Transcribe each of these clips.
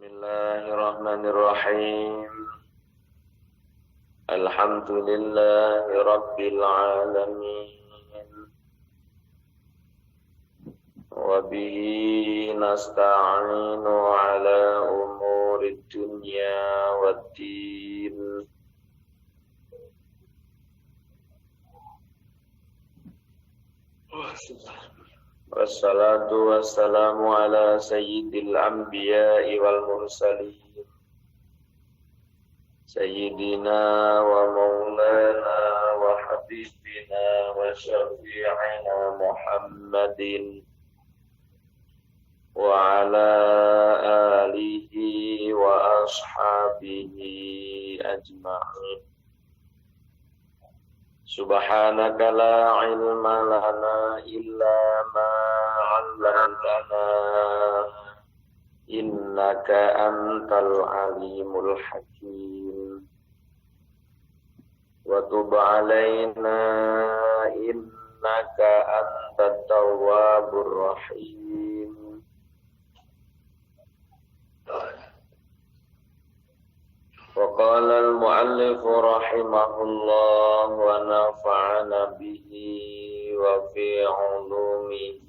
Bismillahirrahmanirrahim. Alhamdulillahi rabbil alamin. Wa bihi nasta'inu ala umurid dunya waddin. Wassalatu wassalamu ala sayyidil anbiya'i wal mursalin sayyidina wa maulana wa habibina wa syafi'ina Muhammadin wa ala alihi wa ashabihi ajma'in. Subhanaka la ilma lana illa ma 'allamtana innaka antal alimul hakim wa tub 'alaina innaka antat tawwabur rahim. وقال المؤلف رحمه الله ونفعنا به وفي علومه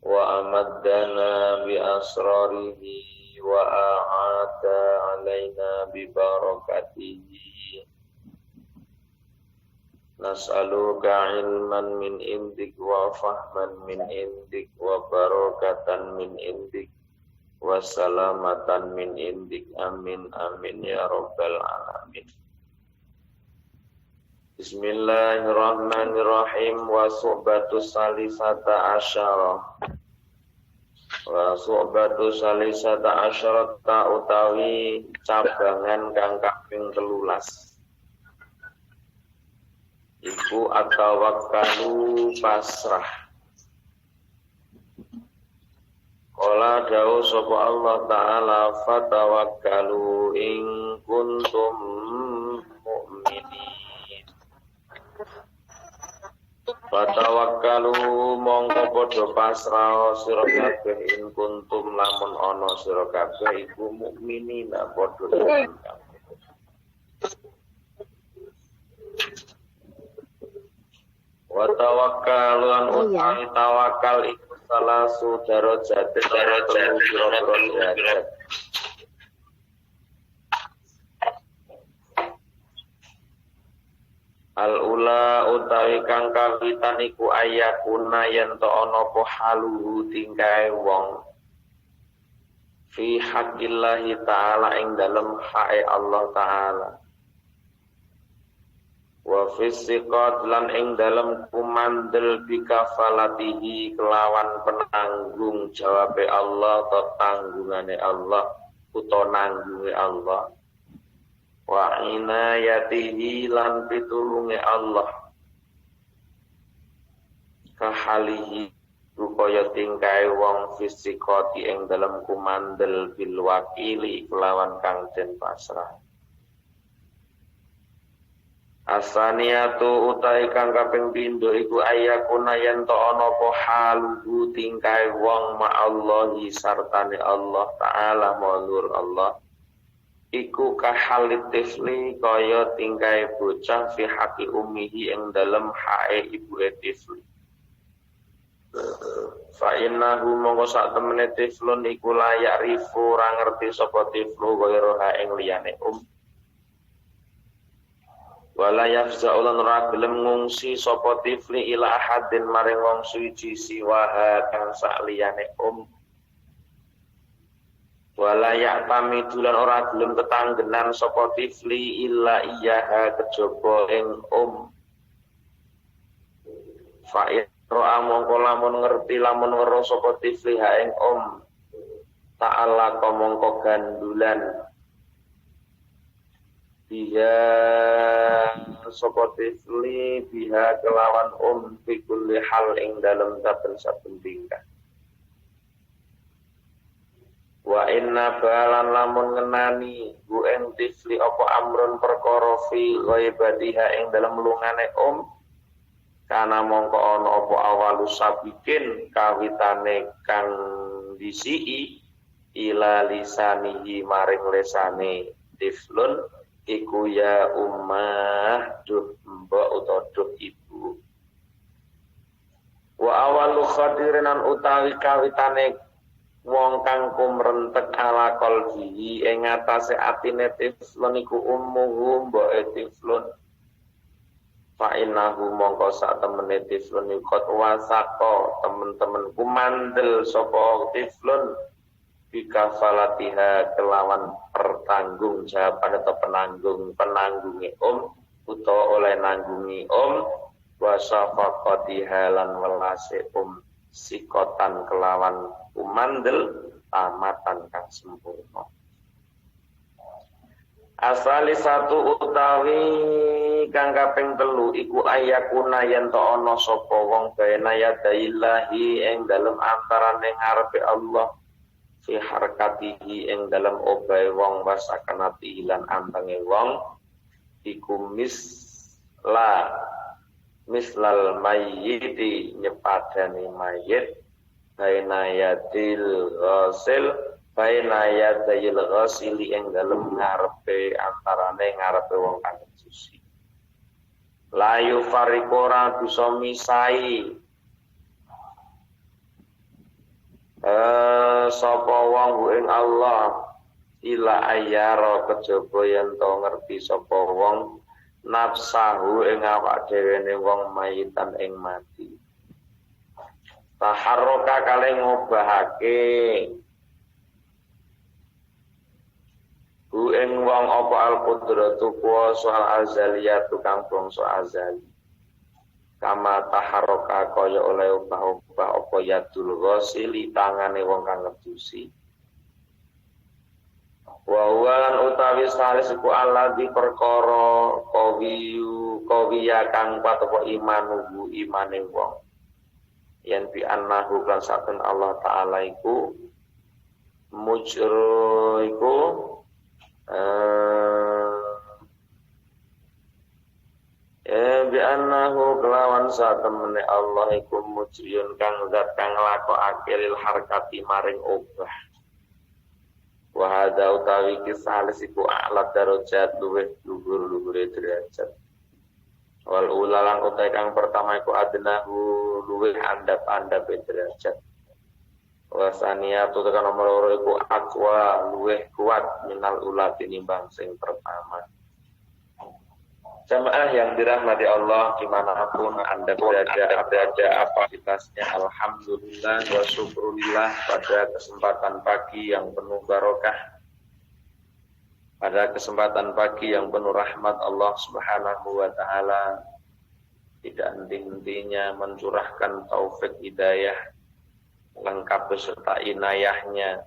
وأمدنا بأسراره وأعاد علينا ببركته نسألك علما من عندك وفهما من عندك وبركة من عندك wassalamatan min indik amin amin ya rabbal alamin. Bismillahirrahmanirrahim. Wa su'batu salisata asyara ta utawi cabangan kang kaping 13 iku atawakkalu pasrah. Qala dawuh sapa Allah taala fatawakkalu in kuntum mu'minin. Fatawakkalu mongko padha pasrah sira kabeh in kuntum lamun ana sira kabeh iku mukminin padha iman kabeh. Wa tawakkalu an utawi tawakal iku salah saudara jatuh derajat. Al-ula utawi kang kawitan iku ayakuna yen to ana apa haluhu tingkae wong fi haqqillahi ta'ala ing dalem hae Allah ta'ala. Wa fisiqat lan ing dalem kumandel bikafalatihi kelawan penanggung jawabe Allah atau tanggungane Allah utawa nanggunge Allah wa inayatihi lan pitulunge Allah kahalihi rupaya tingkae wong fisiqati ing dalem kumandel bil wakili kelawan kang den pasrah. Asaniatu utai kang kaping pindho iku ayakuna yen to ana apa haluhu tingkae wong ma'allahi sartane Allah taala mulur Allah iku kahalit tifli kaya tingkae bocah fi haqi ummihi ing dalem hae ibuke tifli. Fa innahu mongko sak temene tiflun iku layak rifu ora ngerti sapa tiflu kaya ha ing liyane wala yafza'ulan ora gelem ngungsi sapa tifli ila ahadin maring wong suci siwaha kang sakliyane wala ya'tamidulan ora gelem tetanggenan sapa tifli illa iyaha kejaba ing fa ira mongko lamun ngerti lamun weruh sapa tifli ha ing ta'ala mongko gandulan biha sapa tifli biha kelawan fi kulli hal ing dalem saben-saben tingkah. Wa inna balan lamun ngenani bu ing tifli apa amrun perkara fi ghaibatiha ing dalem lungane kana mongko ana apa awalu sabikin kawitane kang disiki ila lisanihi maring lesane tiflun iku ya ummah duh mbok utawa duh ibu. Wa awalu khadirinan utawi kawitane wong kang kumrentek ala qalbihi ing atase atine tiflun iku ummuhu mboke tiflun. Fa innahu mongko sak temene tiflun iku wasaqo temen-temen kumandel sapa tiflun bikafalatiha kelawan pertanggungjawaban atau penanggunge utawa oleh nanggungi wasafaqatiha lan welase sikotan kelawan kumandel tamatan kang sempurna. Asali satu utawi kang kaping 3 iku ayakuna yen to ana sapa wong baina yadaillahi ing dalem antarane ngarepe Allah fi harakatihi ing dalam obahe wong wasakanati lan antange wong iku mislal mayyiti nyepadani mayit baina yadil ghasili ing dalam ngarepe antarane ngarepe wong kang suci layu farikora bisa misai sapa wong ing Allah ila ayyara kejaba yen to ngerti sapa wong nafsahu ing awak dhewe wong mayitan ing mati taharroka kale ngobahake ku ing wong apa al-qudratu kuwasa al-azaliyatu kang bangsa azali kama taharroka kaya oleh ubah-ubah apa yadul ghasili tangane wong kang ngedusi wa huwa utawi salis iku alladzi perkara qawiya kang kuat apa imanuhu imane wong yen bi annahu kan saken Allah taala iku mujro iku bi annahu kelawan satemene Allah iku mujriyun kang zat kang nglakokake lil harakati maring obah wa hadza utawi kisalis iku a'la darajat luwih luhur-luhure derajat wal ulalan utai kang pertama iku adnahu luwih andap-andap derajat wa saniyatu tekan nomor 2 iku aqwa luwih kuat minal ula tinimbang sing pertama. Jamaah yang dirahmati Allah dimanapun Anda berada aktivitasnya, alhamdulillah wa syukurillah pada kesempatan pagi yang penuh barokah, pada kesempatan pagi yang penuh rahmat Allah Subhanahu wa taala, tidak henti-hentinya mencurahkan taufik hidayah lengkap beserta inayahnya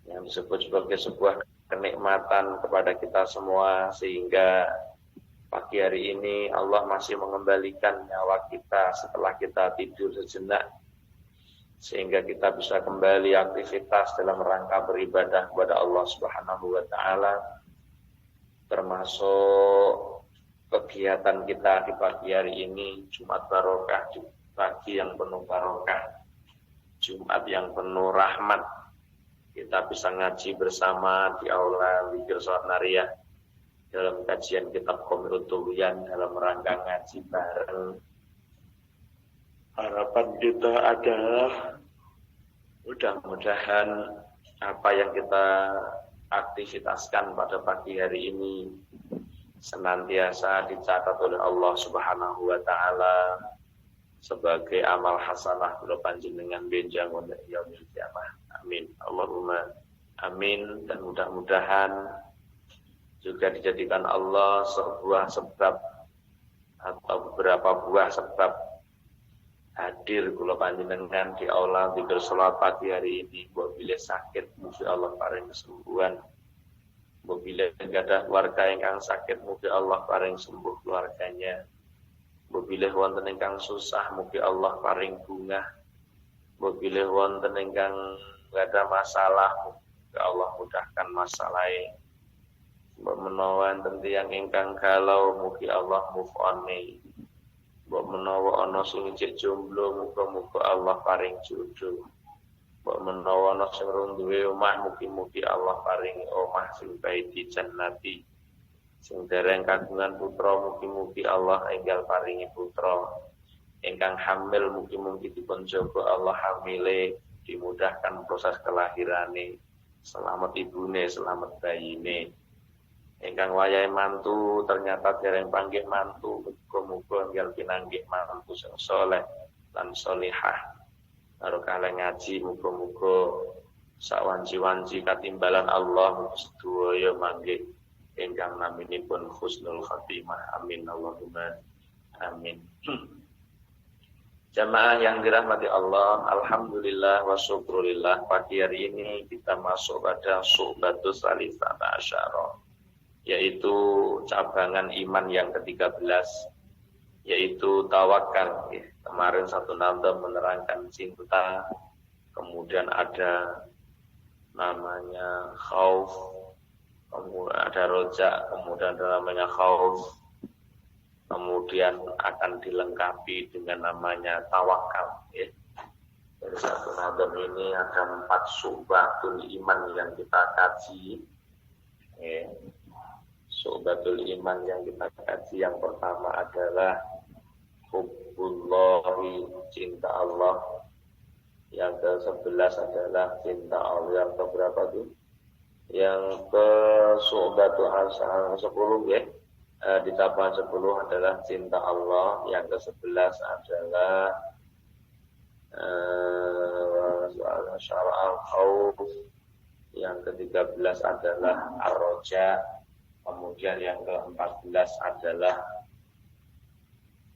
yang disebut sebagai sebuah kenikmatan kepada kita semua, sehingga pagi hari ini Allah masih mengembalikan nyawa kita setelah kita tidur sejenak, sehingga kita bisa kembali aktivitas dalam rangka beribadah kepada Allah Subhanahu wa taala, termasuk kegiatan kita di pagi hari ini, Jumat barokah, pagi yang penuh barokah, Jumat yang penuh rahmat. Kita bisa ngaji bersama di aula Zikir Salat Nariyah dalam kajian kitab Qomil Tughyan dalam rangka ngaji bareng. Harapan kita adalah mudah-mudahan apa yang kita aktivitaskan pada pagi hari ini senantiasa dicatat oleh Allah Subhanahu wa taala sebagai amal hasanah kula panjenengan benjang wonten yaumil kiamah. Amin. Allahumma amin. Dan mudah-mudahan juga dijadikan Allah sebuah sebab atau beberapa buah sebab hadir kula panjenengan di aula Zikir Salat pagi hari ini. Bila sakit mugi Allah paring kesembuhan. Bila gadah keluarga ingkang sakit mugi Allah paring sembuh keluarganya. Bila wonten ingkang susah mugi Allah paring bungah. Bila wonten ingkang gak ada masalah, mugi Allah mudahkan masalahnya. Menawa wonten tiyang ingkang galau mugi Allah move on-ne. Menawa ana sing cek jomblo muga-muga Allah paring jodoh. Mbok menawa ana sing duwe omah mugi-mugi Allah paringi omah sing baiti jannati. Sing dereng kagungan putra mugi-mugi Allah enggal paringi putra. Ingkang hamil mugi-mugi dipun jaga Allah hamile, dimudahkan proses kelahirane. Selamat ibune, selamat bayine. Ingkang wayahe mantu ternyata dereng panggih mantu, muga-muga enggal pinanggih mantu sing saleh lan sholihah. Karo kalih ngaji muga-muga sawanci-wanci katimbalan Allah sedaya manggih ingkang naminipun husnul khatimah. Amin Allahumma amin. Jamaah yang dirahmati Allah, alhamdulillah wa syukurillah, pagi hari ini kita masuk pada Syu'batus Salisata Asyara, yaitu cabangan iman yang ke-13, yaitu tawakal. Kemarin satu nanda menerangkan cinta, kemudian ada namanya khauf, kemudian ada roja, kemudian ada namanya khauf, kemudian akan dilengkapi dengan namanya tawakal. Dari satu nanda ini ada 4 syu'batul iman yang kita kaji. Syu'batul iman yang kita kaji yang pertama adalah hubbullahi, cinta Allah. Yang ke-11 adalah cinta Allah. Yang ke-berapa itu? Yang ke-syu'batul hasanah 10 ya. Di cabang 10 adalah cinta Allah. Yang ke-11 adalah syara'al khauf. Yang ke-13 adalah ar-roja. Kemudian yang ke-14 adalah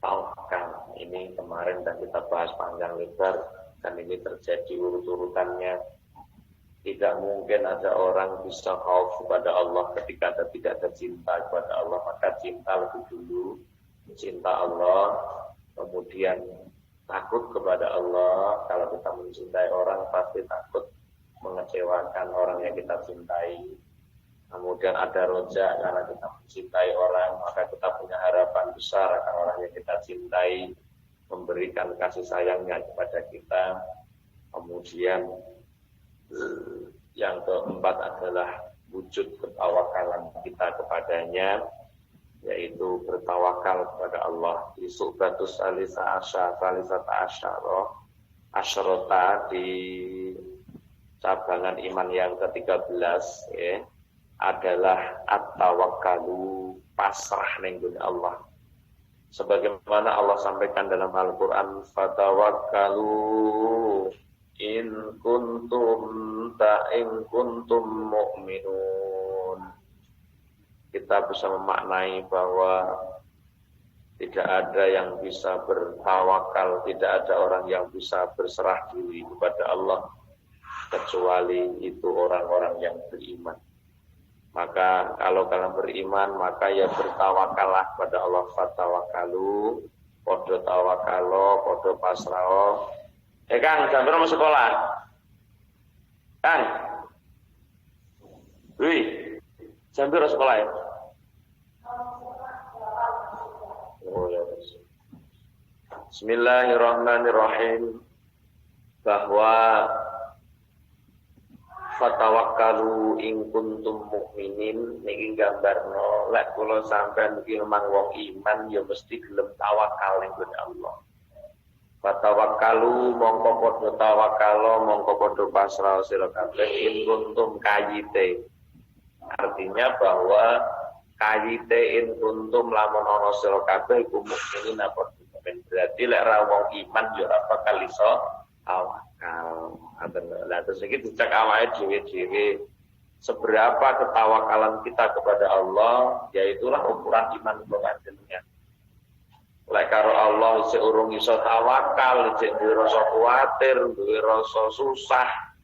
tawakal. Ini kemarin dan kita bahas panjang lebar, dan ini terjadi urut-urutannya. Tidak mungkin ada orang bisa khauf kepada Allah ketika tidak ada cinta kepada Allah. Maka cinta lebih dulu, cinta Allah, kemudian takut kepada Allah. Kalau kita mencintai orang pasti takut mengecewakan orang yang kita cintai. Kemudian ada roja, karena kita mencintai orang, maka kita punya harapan besar akan orang yang kita cintai, memberikan kasih sayangnya kepada kita. Kemudian yang keempat adalah wujud ketawakalan kita kepadanya, yaitu bertawakal kepada Allah. Di Syu'batus Salisata Asyarata, di cabangan iman yang ke-13 ya, adalah at-tawakkalu, pasrah ning Allah. Sebagaimana Allah sampaikan dalam Al-Qur'an, fatawakkalu in kuntum mu'minun. Kita bisa memaknai bahwa tidak ada yang bisa bertawakal, tidak ada orang yang bisa berserah diri kepada Allah kecuali itu orang-orang yang beriman. Maka kalau kalian beriman, maka ya bertawakallah kepada Allah. Fatawakalu, podo tawakalo, podo pasrao. Kang, jam berapa mau sekolah? Kang, wih, jam berapa sekolah ya? Oh ya. Bismillahirrahmanirrahim. Bahwa fatawakkalu in kuntum mukminin, niki gambarno lek kula sampean iki memang wong iman ya mesti gelem tawakal ning Allah. Fatawakkalu mongko padha tawakalo, mongko padha pasrah sira kabeh in kuntum kayite. Artinya bahwa kayite in kuntum lamun ana sira kabeh iku mukminin apa mukmin. Berarti lek ra wong iman ya ora bakal iso tawakal. Nah, terus ini dicek awake dhewe-dhewe seberapa ketawakalan kita kepada Allah, yaitulah ukuran iman panjenengan. Lek karo Allah isih urung iso tawakal, isih duwe rasa kuwatir, duwe rasa susah,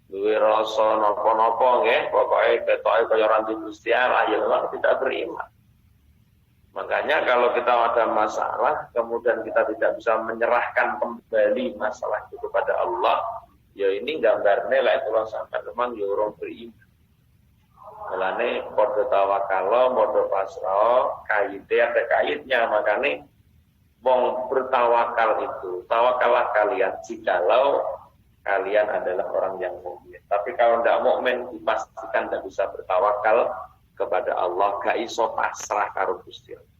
duwe rasa napa-napa nggih, pokoke ketoke kaya ora duwe Gusti Allah, ya memang tidak beriman. Makanya kalau kita ada masalah, kemudian kita tidak bisa menyerahkan kembali masalah itu kepada Allah, ya ini gambarnya lah itulah sampai memang ya orang beriman. Mulane padha tawakalo, padha pasrah, kaite ada kaitnya. Makanya wong bertawakal itu, tawakallah kalian jikalau kalian adalah orang yang mukmin. Tapi kalau tidak mukmin dipastikan tidak bisa bertawakal kepada Allah, gak iso pasrah karo Gusti Allah.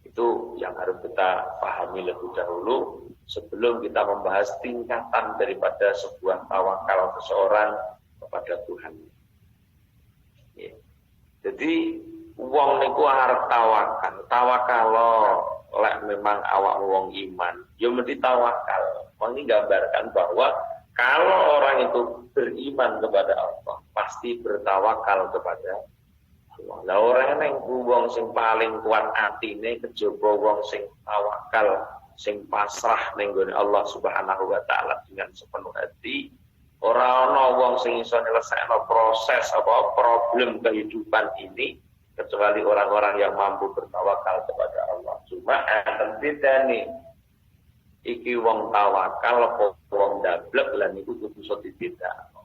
Itu yang harus kita pahami lebih dahulu sebelum kita membahas tingkatan daripada sebuah tawakal seseorang kepada Tuhan. Ya. Jadi wong niku arep tawakal. Tawakal lek memang awak wong iman, ya mesti tawakal. Ini gambarkan bahwa kalau orang itu beriman kepada Allah, pasti bertawakal kepada Allah. Lah orang yang wong sing paling kuat atine kejaba wong sing tawakal, sing pasrah ning gone Allah Subhanahu wa taala dengan sepenuh hati. Ora ana wong sing iso nyelesaikno proses apa problem kehidupan ini kecuali orang-orang yang mampu bertawakal kepada Allah. Cuma enten bedane iki wong tawakal apa wong dablek lan niku kudu iso dibedakno.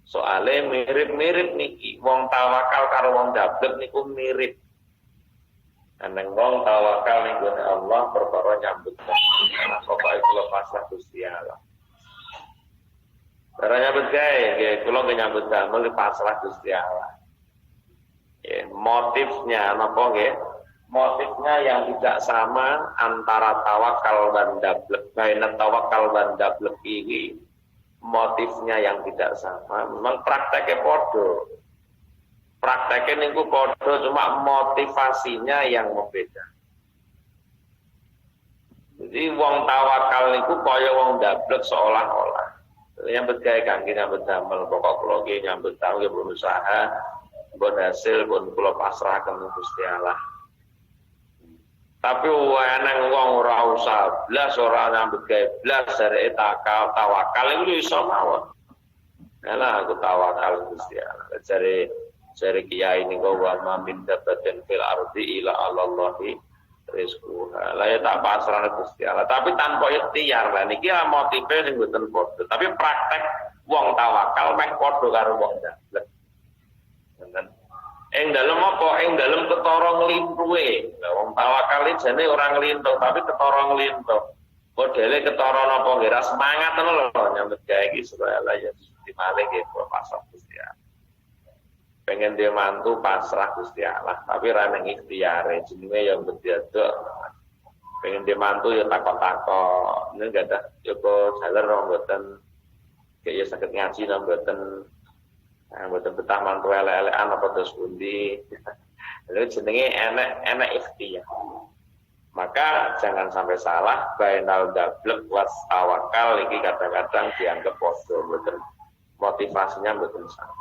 Soale mirip-mirip niki, wong tawakal karo wong dablek niku mirip. Aneng wong tawakal ning gone Allah perkara nyambut gawe. Pokoke kula pasrah Gusti Allah. Cara nyambut gawe nggih kula nyambut damel pasrah Gusti Allah. Ya, motifnya napa nggih? Motifnya yang tidak sama antara tawakal dan dablek. Baina tawakal dan dablek iki motifnya yang tidak sama. Memang prakteknya podo. Prakteknya niku podo, cuma motivasinya yang berbeda. Jadi wong tawakal niku kaya wong dablek seolah-olah. Nyambut gawe kangge nyambut damel, pokok kula nggih nyambut damel nggih berusaha, mbon hasil pun kula pasrahaken Gusti Allah. Tapi weneng wong ora usah blas, ora nyambut gawe blas dari tawakal iku iso mawon. Lah aku tawakal Gusti Allah. Jare kiai niku wa mamin dabatin fil ardi ila Allahi rizquha. Lah ya tak pasrah Gusti Allah, tapi tanpa ikhtiar. Lah niki lah motive sing mboten padha. Tapi praktek wong tawakal meh padha karo wong dablek. Ngoten. Ing dalem apa? Ing dalem ketara nglintuhe. Lah wong tawakal jane ora nglintuh, tapi ketara nglintuh. Modele ketara napa nggih ra semangat ngono lho nyambut gawe iki supaya lah ya dimalih nggih pasrah Gusti Allah. Pengen dia mantu pasrah Gusti Allah, tapi ra nang ikhtiare jenenge ya bediadok. Pengen dia mantu ya takok-takok. Ini enggak ada coba jalan ora mboten kaya saged ngaji nang mboten. Mboten betah mantu elek-elekan apa terus pundi. Lha jenenge enek ikhtiar. Maka jangan sampai salah bainal dablek was tawakal iki kadang-kadang dianggap padha mboten motivasinya mboten sama.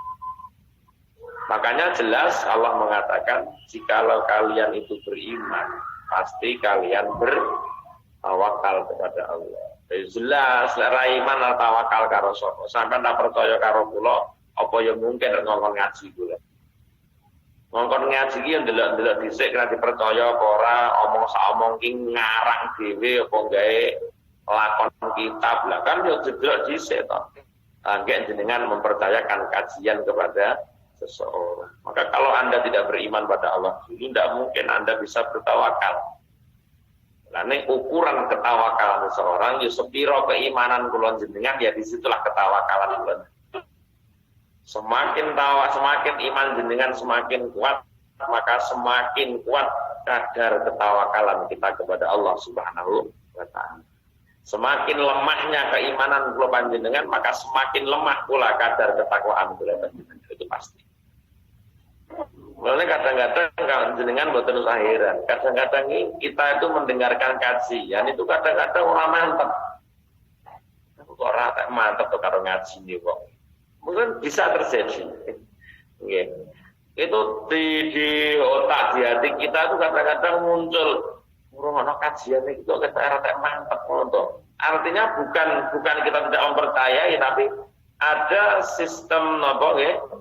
Makanya jelas Allah mengatakan jikalau kalian itu beriman pasti kalian bertawakal kepada Allah. Jelas lara iman lan tawakal karo sapa. Sampeyan tak percaya karo kula apa ya mungkin ngongkon ngaji kula. Ngongkon ngaji ki ndelok-ndelok dhisik kira dipercaya apa ora, omong sak omong ki ngarang dhewe apa gawe lakon kitab. Lah kan yo jeblok dhisik to. Angge jenengan mempercayakan kajian kepada seseorang. Maka kalau Anda tidak beriman pada Allah, ini tidak mungkin Anda bisa bertawakal. Nah, ini ukuran ketawakalan seseorang, ya sepiro keimanan kula jenengan, ya disitulah ketawakalan kula. Semakin iman jenengan semakin kuat, maka semakin kuat kadar ketawakalan kita kepada Allah Subhanahu wa taala. Semakin lemahnya keimanan kula panjenengan, maka semakin lemah pula kadar ketakwaan kula panjenengan. Itu pasti. Mulanya kadang-kadang kalau jenengan buat terus akhiran, kadang-kadang kita itu mendengarkan kajian itu kadang-kadang orang mantep. Kok ora tak mantep tuh karo ngaji nih kok. Mungkin bisa terjadi. Okay. Itu di otak di hati kita itu kadang-kadang muncul ono kajian itu kita ora tak mantep ngono. Artinya bukan kita tidak mempercayai, tapi ada sistem nopo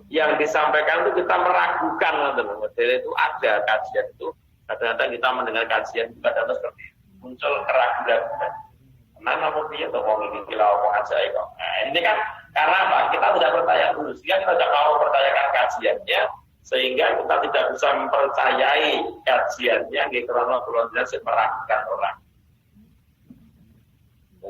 yang disampaikan itu kita meragukan model itu ada kajian itu kadang-kadang kita mendengar kajian juga ada seperti muncul keraguan. Nah, namun dia tuh mau ini kila omong aja kok. Nah, ini kan karena apa? Kita tidak percaya dulu, sehingga kita tidak mau mempercayakan kajiannya, sehingga kita tidak bisa mempercayai kajiannya. Karena kalau jelas meragukan orang.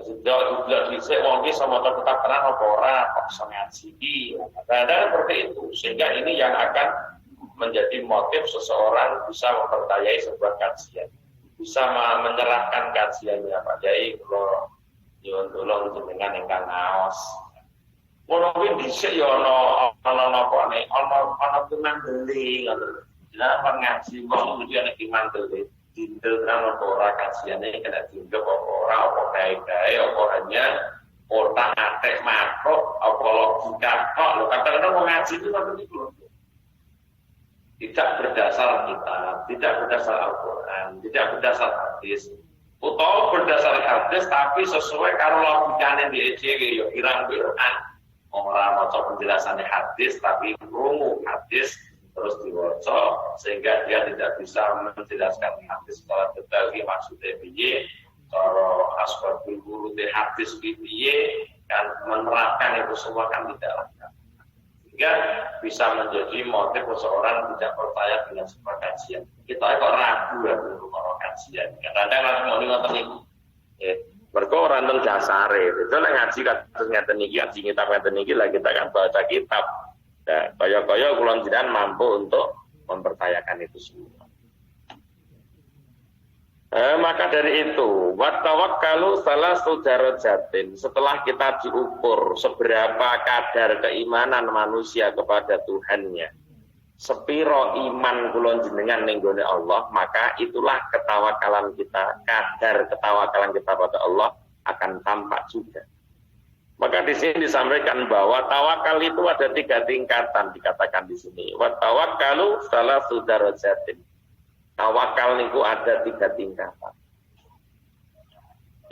Jeda dhisik wong iki sama kitab tenan apa ora kok iso ngaji iki. Kadang-kadang seperti itu. Sehingga ini yang akan menjadi motif seseorang bisa mempercayai sebuah kajian. Bisa menyerahkan kajiannya Pak Yai kula nyuwun tulung jenengan ingkang ngaos. Ngono kuwi dhisik ya ana napa nek ana kumandeli ngoten. Jenengan ngaji wong mesti ana kumandeli. Dintel terang apa ora kajiane kena dintel apa ora apa gawe-gawe apa hanya otak atek makro apa logika kok lho kadang-kadang mau ngaji itu seperti itu tidak berdasar kitab, tidak berdasar Al-Quran, tidak berdasar hadis utawa berdasar hadis tapi sesuai karo logikane dhewe ya irang-irang ora maca penjelasannya hadis tapi krungu hadis terus diwaca sehingga dia tidak bisa menjelaskan hadis secara detail maksudnya piye cara asbabul wurud hadis piye kan menerapkan itu semua kan tidak lengkap sehingga bisa menjadi motif seseorang tidak percaya dengan sebuah kajian kita kok ragu ya dengan kajian kadang-kadang langsung mau ngoten niku mergo ora nang dasare itu nek ngaji kados ngeten iki ngaji kitab ngeten iki lah kita kan baca kitab. Nah, kaya-kaya kula jenengan mampu untuk mempercayakan itu semua. Maka dari itu, wa tawakkalu salasu darajatin. Setelah kita diukur seberapa kadar keimanan manusia kepada Tuhannya, sepiro iman kula jenengan ning gone Allah, maka itulah ketawakalan kita, kadar ketawakalan kita pada Allah akan tampak juga. Maka di sini disampaikan bahwa tawakal itu ada 3 tingkatan dikatakan di sini. Wa tawakkalu salasu darajatin. Tawakal niku ada 3 tingkatan.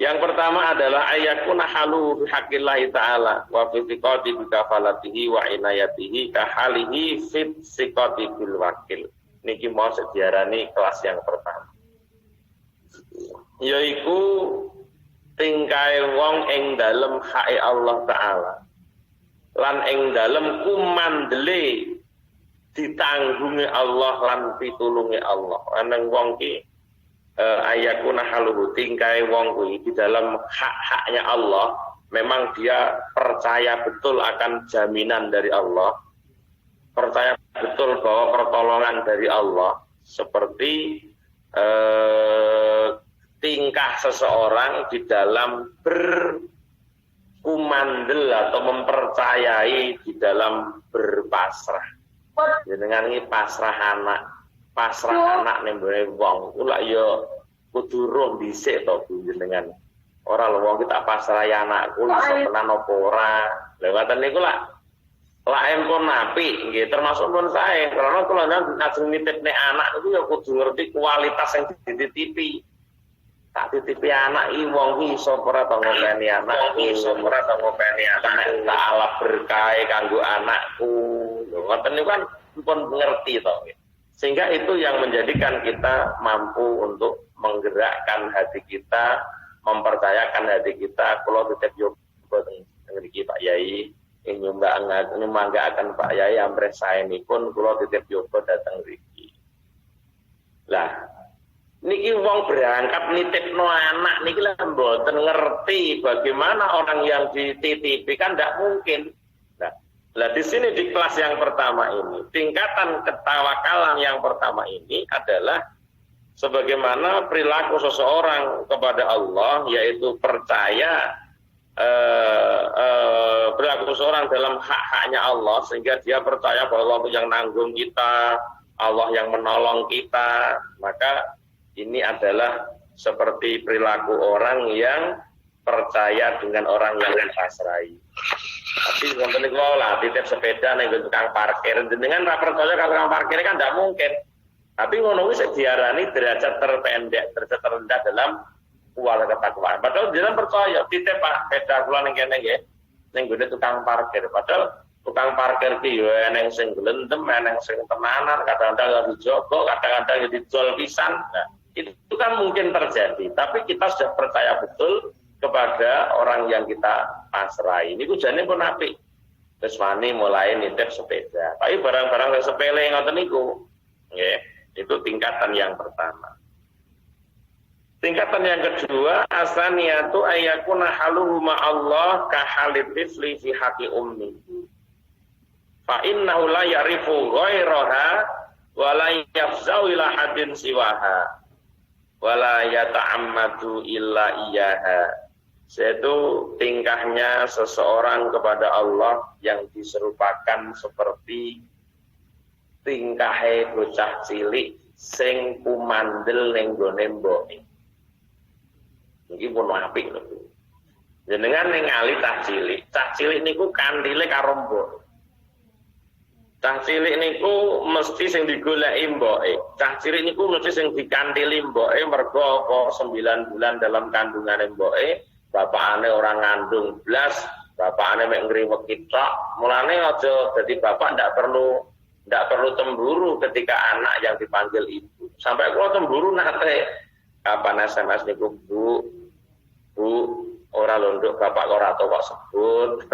Yang pertama adalah ayakuna halu bihaqillahi ta'ala wa fi thiqati bi kafalatihi wa inayatihi ka halihi fit thiqati bil wakil. Niki mau diarani kelas yang pertama. Yaiku tingkai wong ing dalem hae Allah Ta'ala lan ing dalem kumandele ditanggungi Allah lan pitulungi Allah aneng wong ki ayakuna haluhu tingkai wong kuwi di dalam hak-haknya Allah memang dia percaya betul akan jaminan dari Allah percaya betul bahwa pertolongan dari Allah seperti tingkah seseorang di dalam berkumandel atau mempercayai di dalam berpasrah. Jenengan iki pasrah anak ning wong. Kula ya kudu roh dhisik to jenengan. Ora lho wong kita pasrah anakku iso tenan apa ora. Lha ngoten niku lak empun apik nggih termasuk pun sae. Karena kula ajeng nitipne anak niku ya kudu ngerti kualitas yang dititipi. Tak titipi anak iki wong iki iso ora to ngopeni anak, iso ora to ngopeni anak, tak alap berkah kanggo anakku. Lho ngoten niku kan pun ngerti to. Sehingga itu yang menjadikan kita mampu untuk menggerakkan hati kita, mempercayakan hati kita. Kula titip yo ngriki Pak Yai, nyumbanggaken Pak Yai ampreh saenipun kula titip yoga dateng mriki. Lah niki wong berangkat nitipno anak niki lah mboten ngerti bagaimana orang yang dititipi kan tidak mungkin. Nah, di sini di kelas yang pertama ini tingkatan ketawakalan yang pertama ini adalah sebagaimana perilaku seseorang kepada Allah yaitu percaya perilaku seseorang dalam hak-haknya Allah sehingga dia percaya bahwa Allah yang nanggung kita, Allah yang menolong kita, maka ini adalah seperti perilaku orang yang percaya dengan orang yang dipasrai. Tapi wonten niku lah titip sepeda ning tukang parkir jenengan ra percaya kalau tukang parkir kan tidak mungkin. Tapi ngono kuwi diarani derajat terpendek, derajat terendah dalam kualitas ketakwaan. Padahal jenengan percaya titip Pak sepeda kula ning kene nggih ning gone tukang parkir. Padahal tukang parkir ki yo eneng sing glendem, eneng sing tenanan, kadang-kadang ya dijogo, kadang-kadang ya didol pisan. Nah, itu kan mungkin terjadi, tapi kita sudah percaya betul kepada orang yang kita pasrai. Ini kujane pun apik. Terus wani mulai nitip sepeda. Tapi barang-barang yang sepele ngoten niku, nggih, itu tingkatan yang pertama. Tingkatan yang kedua, asaniyatu ayyakuna haluhu ma'allah ka halid tifli fi haqi ummi. Fa innahu la yarifu ghairaha wa la yafzau ila hadin siwaha wa la yata'ammadu illa iyaha. Yaitu tingkahnya seseorang kepada Allah yang diserupakan seperti tingkahe bocah cilik sing kumandel ning gone mboke. Iki pun apik lho. Jenengan ningali cah cilik niku kandile karo mbok. Cah cilik niku mesti sing digoleki mboke. Cah cilik niku mesti sing dikandili mboke mergo apa 9 bulan dalam kandungane mboke, bapakane ora ngandung blas, bapakane mek ngriweki tok. Mulane aja dadi bapak ndak perlu cemburu ketika anak yang dipanggil ibu. Sampai kula cemburu nate kapan SMS niku Bu, ora londok bapak kok ora kok sebut.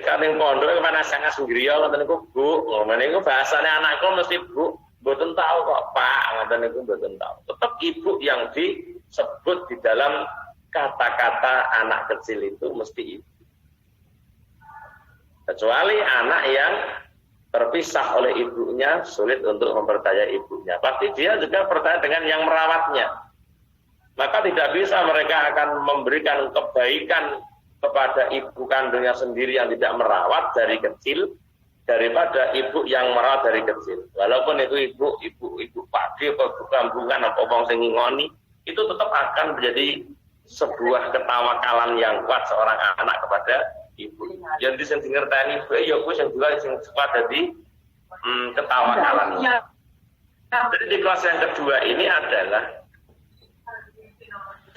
Kan ning pondok kapan SMS griya ngoten niku Bu. Ngoten niku bahasane anakku mesti Bu, mboten tahu kok Pak, ngoten niku mboten tahu. Tetap ibu yang disebut di dalam kata-kata anak kecil itu mesti ibu. Kecuali anak yang terpisah oleh ibunya, sulit untuk mempercayai ibunya. Pasti dia juga percaya dengan yang merawatnya. Maka tidak bisa mereka akan memberikan kebaikan kepada ibu kandungnya sendiri yang tidak merawat dari kecil daripada ibu yang merawat dari kecil. Walaupun itu ibu padi atau gambungan atau wong sing ngoni, itu tetap akan menjadi sebuah ketawakalan yang kuat seorang anak kepada ibu. Yang sing ngerteni ibu ya kuwi sing juga sing kuat dadi ketawakalan. Jadi di kelas yang kedua ini adalah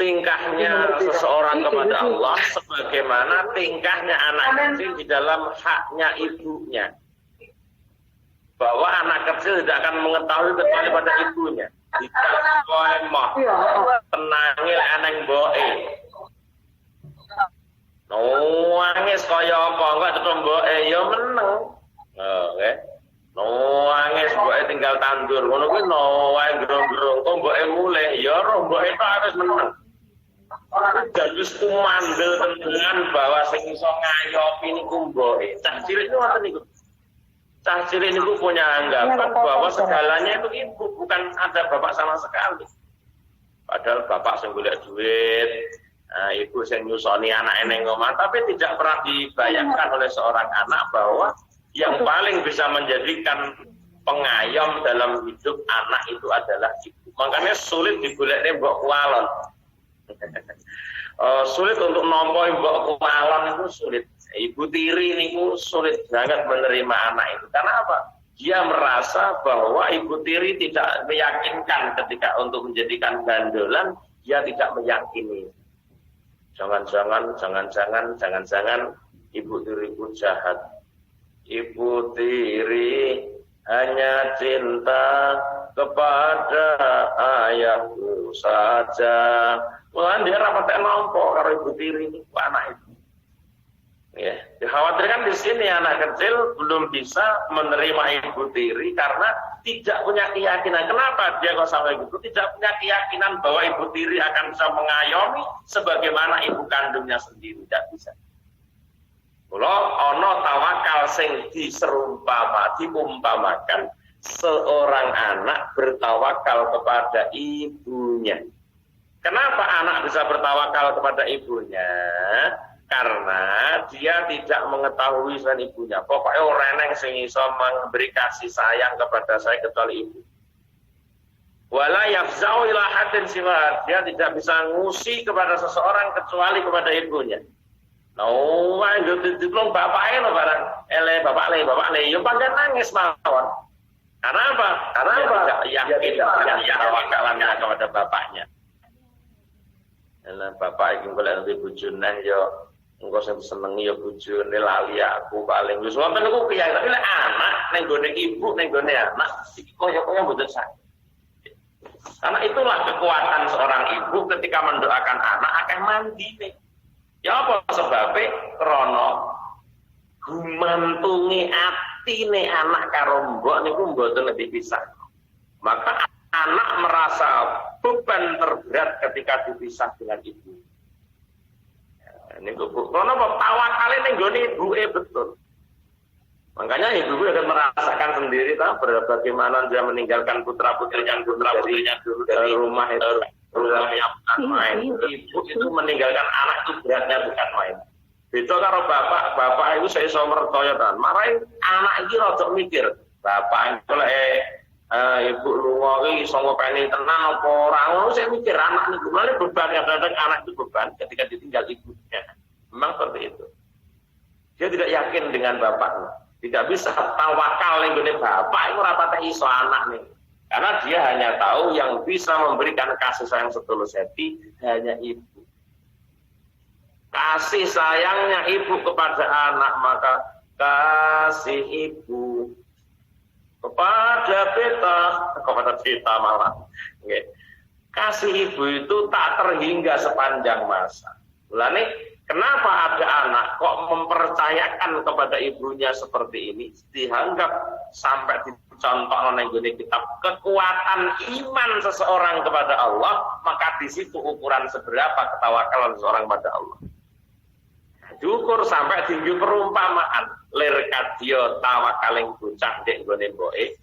tingkahnya seseorang kepada Allah sebagaimana tingkahnya anak kecil di dalam haknya ibunya. Bahwa anak kecil tidak akan mengetahui kecuali pada ibunya. Tidak kowe moh tenangil eneng mboke. Nangis kaya apa kok tetep mboke ya meneng. Nggih. Nangis mboke tinggal tandur. Ngono kuwi wae grong-grong kok mboke mulih ya ro mboke tok harus meneng. Jalus kumandel dengan bahwa sing iso ngayopi niku mboke. Cah cilik niku ngoten niku. Cah cilik niku punya anggapan bahwa segalanya itu ibu, bukan ada bapak sama sekali. Padahal bapak sing golek duit, ibu sing nyusoni anake ning omah, tapi tidak pernah dibayangkan oleh seorang anak bahwa yang paling bisa menjadikan pengayom dalam hidup anak itu adalah ibu. Makanya sulit digolekne mbok kualon. Sulit untuk nampa mbok kualon itu sulit. Ibu tiri niku sulit banget menerima anak itu. Karena apa? Dia merasa bahwa ibu tiri tidak meyakinkan ketika untuk menjadikan gandolan, dia tidak meyakini. Jangan-jangan ibu tiriku jahat. Ibu tiri hanya cinta kepada ayahku saja. Mulane dia rapat nampa karo ibu tiri niku anak itu. Ya, dikhawatirkan di sini anak kecil belum bisa menerima ibu tiri karena tidak punya keyakinan. Kenapa dia kok sampai gitu? Tidak punya keyakinan bahwa ibu tiri akan bisa mengayomi sebagaimana ibu kandungnya sendiri. Tidak bisa. Kalau ono tawakal sing diumpamakan seorang anak bertawakal kepada ibunya. Kenapa anak bisa bertawakal kepada ibunya? Karena dia tidak mengetahui selain ibunya. Pokoknya orang yang sing iso memberi kasih sayang kepada saya kecuali ibu. Wala yafza'u ila hadin siwa. Dia tidak bisa ngusi kepada seseorang kecuali kepada ibunya. Wah, ditlong bapaknya loh barang. Bapak le. Yo panjang nangis mawon. Karena apa? Karena dia tidak yakin dengan tawakalannya kepada bapaknya. Bapak iki golek nanti bojone yo engko sing senengi ya bojone lali aku paling wis wonten niku piye tapi lek anak ning gone ibu ning gone anak iki koyo-koyo mboten sakit. Karena itulah kekuatan seorang ibu ketika mendoakan anak akan mandine. Ya apa sebabnya? Krana gumantungi atine anak karo mbok niku mboten dipisah. Maka anak merasa beban terberat ketika dipisah dengan ibu. Ini karena tawakal ning gone ibuke betul. Makanya ibu akan merasakan sendiri bagaimana dia meninggalkan putra-putrinya dulu dari rumah itu. Rumahnya bukan main. Ibu itu meninggalkan anak itu beratnya bukan main. Beda karo bapak itu saya iso mertoyo ta. Marahin anak iki rada mikir. Bapak itu ibu lunga iki iso ngopeni tenan apa ora ngono saya mikir anak niku malah beban kadang anak itu beban ketika ditinggal ibunya. Memang seperti itu. Dia tidak yakin dengan bapaknya. Tidak bisa tawakal ning gone bapak iku ora patah iso anak nih. Karena dia hanya tahu yang bisa memberikan kasih sayang setulus hati hanya ibu. Kasih sayangnya ibu kepada anak, maka kasih ibu kepada beta malah. Okay. Kasih ibu itu tak terhingga sepanjang masa. Mulane kenapa ada anak kok mempercayakan kepada ibunya seperti ini? Dianggap sampai dicontoh oleh kitab kekuatan iman seseorang kepada Allah, maka di situ ukuran seberapa ketawakalan seseorang pada Allah. Diukur sampai tinggi perumpamaan lir kadya tawakaling bocah ndek nggone mboke.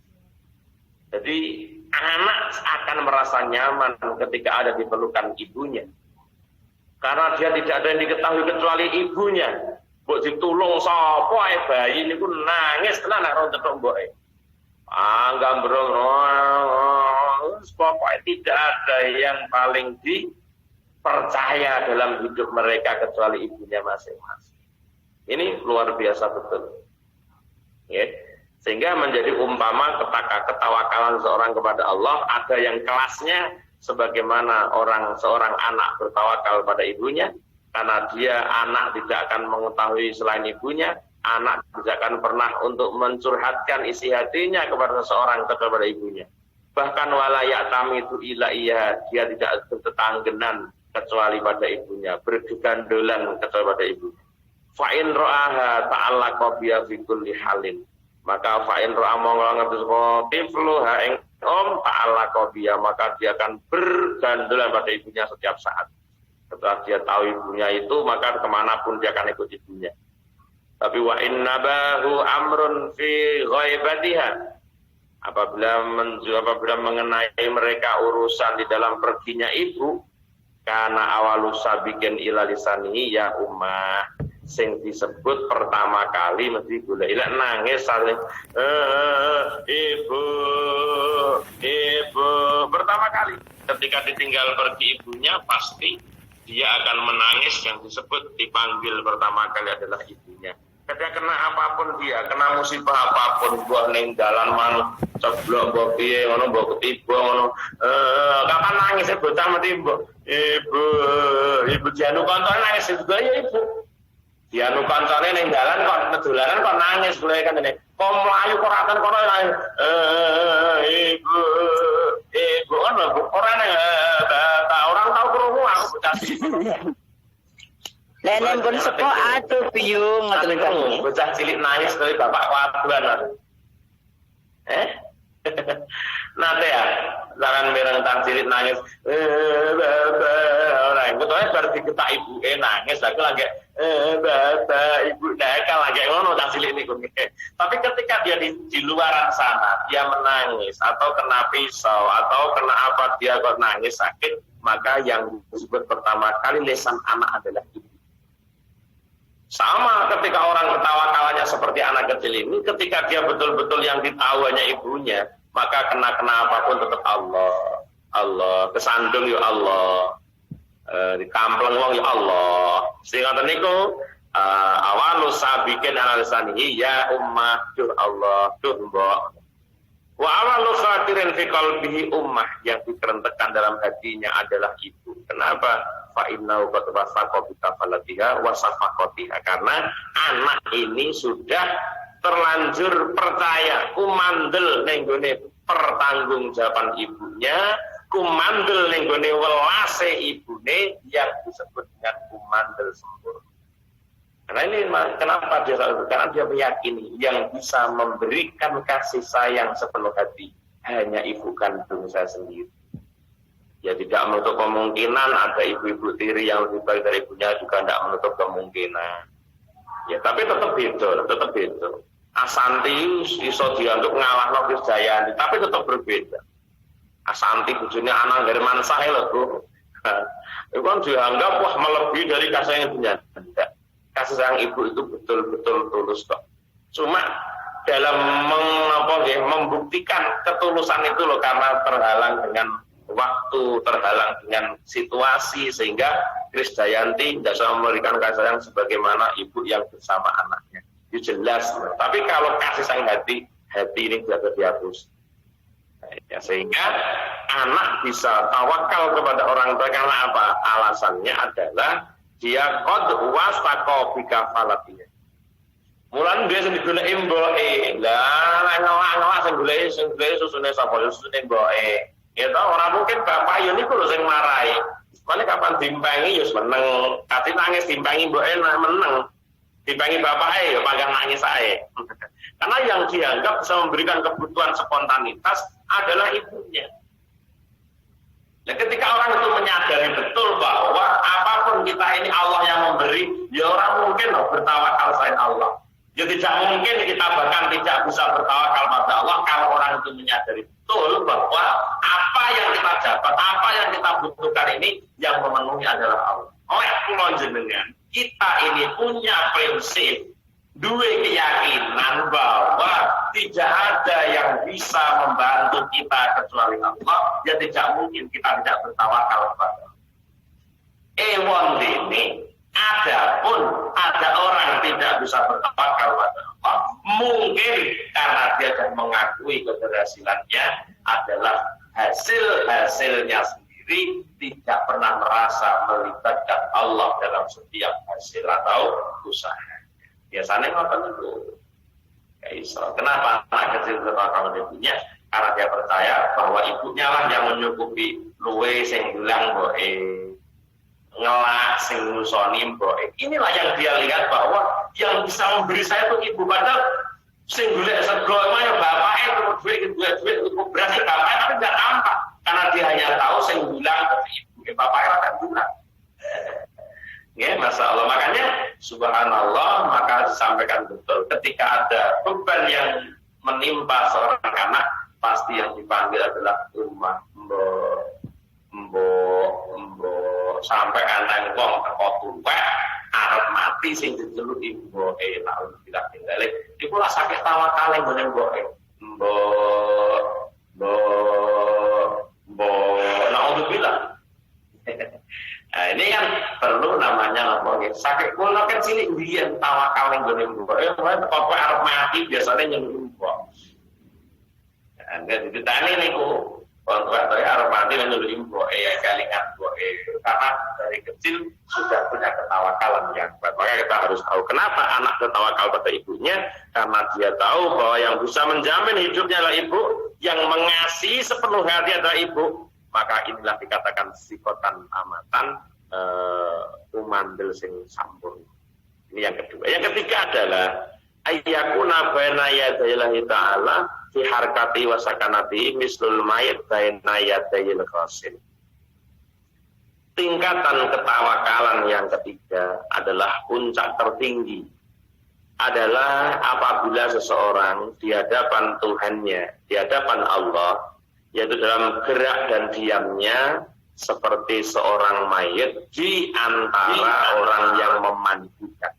Jadi anak akan merasa nyaman ketika ada di pelukan ibunya. Karena dia tidak ada yang diketahui kecuali ibunya. Mbok ditulung sapa ae bayi niku nangis tenan nek ora cetok mboke. Gambrong. Pokoknya tidak ada yang paling dipercaya dalam hidup mereka kecuali ibunya masing-masing. Ini luar biasa betul. Ya. Sehingga menjadi umpama ketawakalan seorang kepada Allah ada yang kelasnya sebagaimana seorang anak bertawakal pada ibunya, karena dia anak tidak akan mengetahui selain ibunya, anak tidak akan pernah untuk mencurhatkan isi hatinya kepada seseorang kepada ibunya. Bahkan walayak kami itu dia tidak bertetanggenan kecuali pada ibunya, bergegandolan kecuali pada ibunya. Fa'in ro'aha ta'allaqa biha fi kulli halin. Maka fa'in ro'a monggo ngerti sapa tifluha ing ta'allaqa biha, maka dia akan bergandolan pada ibunya setiap saat. Setelah dia tahu ibunya itu, maka kemanapun dia akan ikut ibunya. Tapi wa innabahu amrun fi ghaibatiha. Apabila mengenai mereka urusan di dalam perginya ibu, karena awalu sabiqin ila lisanihi ya ummah, sing disebut pertama kali mesti golek ilek nangis saling ibu pertama kali ketika ditinggal pergi ibunya pasti dia akan menangis. Yang disebut dipanggil pertama kali adalah ibunya. Ketika kena apapun dia, kena musibah apapun, buah ning dalan manut ceblok mbok piye ngono mbok ketiba ngono. Kapan nangis bocah mesti mbok ibu janu kontone nangis juga ya ibu. Dianu kancane ning dalan kok dolanan kok nangis golek kene. Kok mlayu kok raten kono nangis. Ibu kan ora nang orang tahu krungu aku bocah. Lenen pun sepo aduh piyu ngoten kan. Bocah cilik nangis dari bapak kuatuan. Nate ya, jangan mereng tang cilik nangis. Ora, ketoke bar diketak ibuke nangis, aku lagi bapak ibu nakal lagi ngono tang cilik niku. Tapi ketika dia di luaran sana, dia menangis atau kena pisau atau kena apa dia kok nangis sakit, maka yang disebut pertama kali lisan anak adalah ibu. Sama ketika orang ketawakalannya seperti anak kecil ini, ketika dia betul-betul yang ditahuannya ibunya, maka kena apapun tetap Allah, kesandung ya Allah, dikampleng wong ya Allah. Sehingga niku awalu sabiqin ala lisanihi ya ummah duh Allah duh mbok. Wa awalu khatirin fi qalbihi ummah, yang dikerentekan dalam hatinya adalah ibu. Kenapa? Fa innahu qad wasaqa bi kafalatiha wa safaqatiha, karena anak ini sudah terlanjur percaya kumandel ning gone pertanggungjawaban ibunya, kumandel ning gone welase ibune yang disebut dengan kumandel sempurna. Karena ini kenapa dia selalu? Karena dia meyakini yang bisa memberikan kasih sayang sepenuh hati hanya ibu kandung saya sendiri. Ya tidak menutup kemungkinan ada ibu-ibu tiri yang lebih baik dari ibunya, juga tidak menutup kemungkinan. Ya tapi tetap beda. Asanti iso diantuk ngalah no Krisdayanti, tapi tetap berbeda. Asanti bujurnya anak dari mansah lho Bu. Itu kan dianggap wah melebihi dari kasih sayang ibunya. Tidak. Kasih sayang ibu itu betul-betul tulus kok. Cuma dalam membuktikan ketulusan itu loh, karena terhalang dengan waktu, terhalang dengan situasi, sehingga Krisdayanti tidak bisa memberikan kasih sayang sebagaimana ibu yang bersama anaknya. Itu jelas. Tapi kalau kasih sayang hati ini tidak dihapus. Ya, sehingga anak bisa tawakal kepada orang tua karena apa? Alasannya adalah dia qad wasaqa bi kafalatihi. Mulan dia sing digoleki mboke. Lah ngelak-ngelak sing goleki susune sapa? Susune mboke. Ya ta ora mungkin bapak yo niku lho sing marahi. Mane kapan dimpangi yo meneng, kate nangis dimpangi mboke meneng. Dimpangi bapake yo pagah nangis ae. Karena yang dianggap bisa memberikan kebutuhan spontanitas adalah ibunya. Nah, ketika orang itu menyadari betul bahwa apapun kita ini Allah yang memberi, ya orang mungkin loh bertawakal selain Allah. Ya tidak mungkin kita bahkan tidak bisa bertawakal pada Allah kalau orang itu menyadari betul bahwa apa yang kita dapat, apa yang kita butuhkan ini yang memenuhi adalah Allah. Oleh kula jenengan, kita ini punya prinsip, dua keyakinan bahwa tidak ada yang bisa membantu kita kecuali Allah. Ya tidak mungkin kita tidak bertawakal kepada Allah. Ewon ini, adapun ada orang tidak bisa bertawakal kepada Allah, mungkin karena dia sudah mengakui keberhasilannya adalah hasilnya sendiri, tidak pernah merasa melibatkan Allah dalam setiap hasil atau usaha. Biasanya ngotot itu. Ya iso. Kenapa anak kecil bertawakal pada ibunya? Karena dia percaya bahwa ibunya lah yang menyukupi, luwe sing bilang mboke, ngelak sing ngusoni mboke. Inilah yang dia lihat bahwa yang bisa memberi saya itu ibu. Padahal sing golek sego mah bapake duit untuk beras bapake, tapi enggak tampak karena dia hanya tahu sing bilang ke ibu, bapake ora bilang. Ya, Masya Allah. Makanya subhanallah, maka disampaikan betul ketika ada beban yang menimpa seorang anak, pasti yang dipanggil adalah ummah, mbok sampai anak wong teko tuwek arep mati sing diceluk ibu lalu tidak tinggal iku lah sakit tawakal ngene mboke naudzubillah. Nah, ini kan perlu namanya apa nggih? Sakit kula kan cilik biyen tawakal ning gone mbok. Kok arep mati biasane nyeluk mbok. Nah, nek ditani niku kontrak arep mati nyeluk mbok ya kalingan mbok. Karena dari kecil sudah punya ketawakalan yang kuat. Maka kita harus tahu kenapa anak bertawakal pada ibunya, karena dia tahu bahwa yang bisa menjamin hidupnya adalah ibu, yang mengasihi sepenuh hati adalah ibu. Maka inilah dikatakan sikotan amatan umandel sing sampurna. Ini yang kedua. Yang ketiga adalah ayyakuna baina yadayillahi ta'ala fi harkati wa sakanati mislul mayit baina yadayil ghasil. Tingkatan ketawakalan yang ketiga adalah puncak tertinggi adalah apabila seseorang di hadapan Tuhannya, di hadapan Allah, yaitu dalam gerak dan diamnya seperti seorang mayit di antara orang yang memandikan.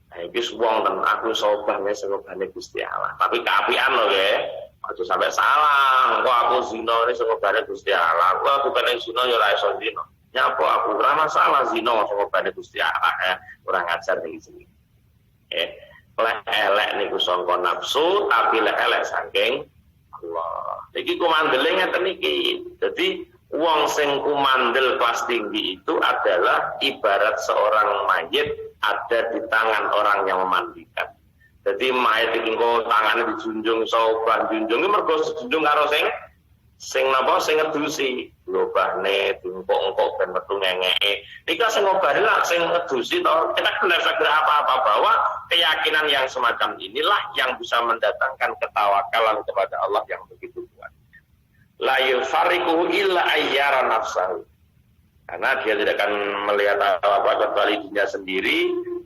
Nah, iki wong ten aku sobane sengobane Gusti Allah. Tapi keapian lho ya. Aja sampai salah. Kok aku zina ini sengobane Gusti Allah. Aku bukan zina ya ora iso zina. Nyapa aku ora masalah zina sengobane Gusti Allah ya. Ora ngajar iki sini. Lek elek niku sangka nafsu, tapi lek elek saking Allah. Iki kumandele ngeten iki. Jadi wong sing kumandel kelas tinggi itu adalah ibarat seorang mayit ada di tangan orang yang memandikan. Jadi mayit iki engko tangane dijunjung sopan junjung iki mergo dijunjung karo sing napa sing ngedusi. diobahne, diengkok-engkok ben metu ngengeke. Nika sing ngobari lah sing ngedusi to. Kita kan tidak apa-apa bahwa keyakinan yang semacam inilah yang bisa mendatangkan ketawakalan kepada Allah yang begitu kuat. La yufariquhu illa ayyara nafsahu. Karena dia tidak akan melihat apa-apa kecuali dirinya sendiri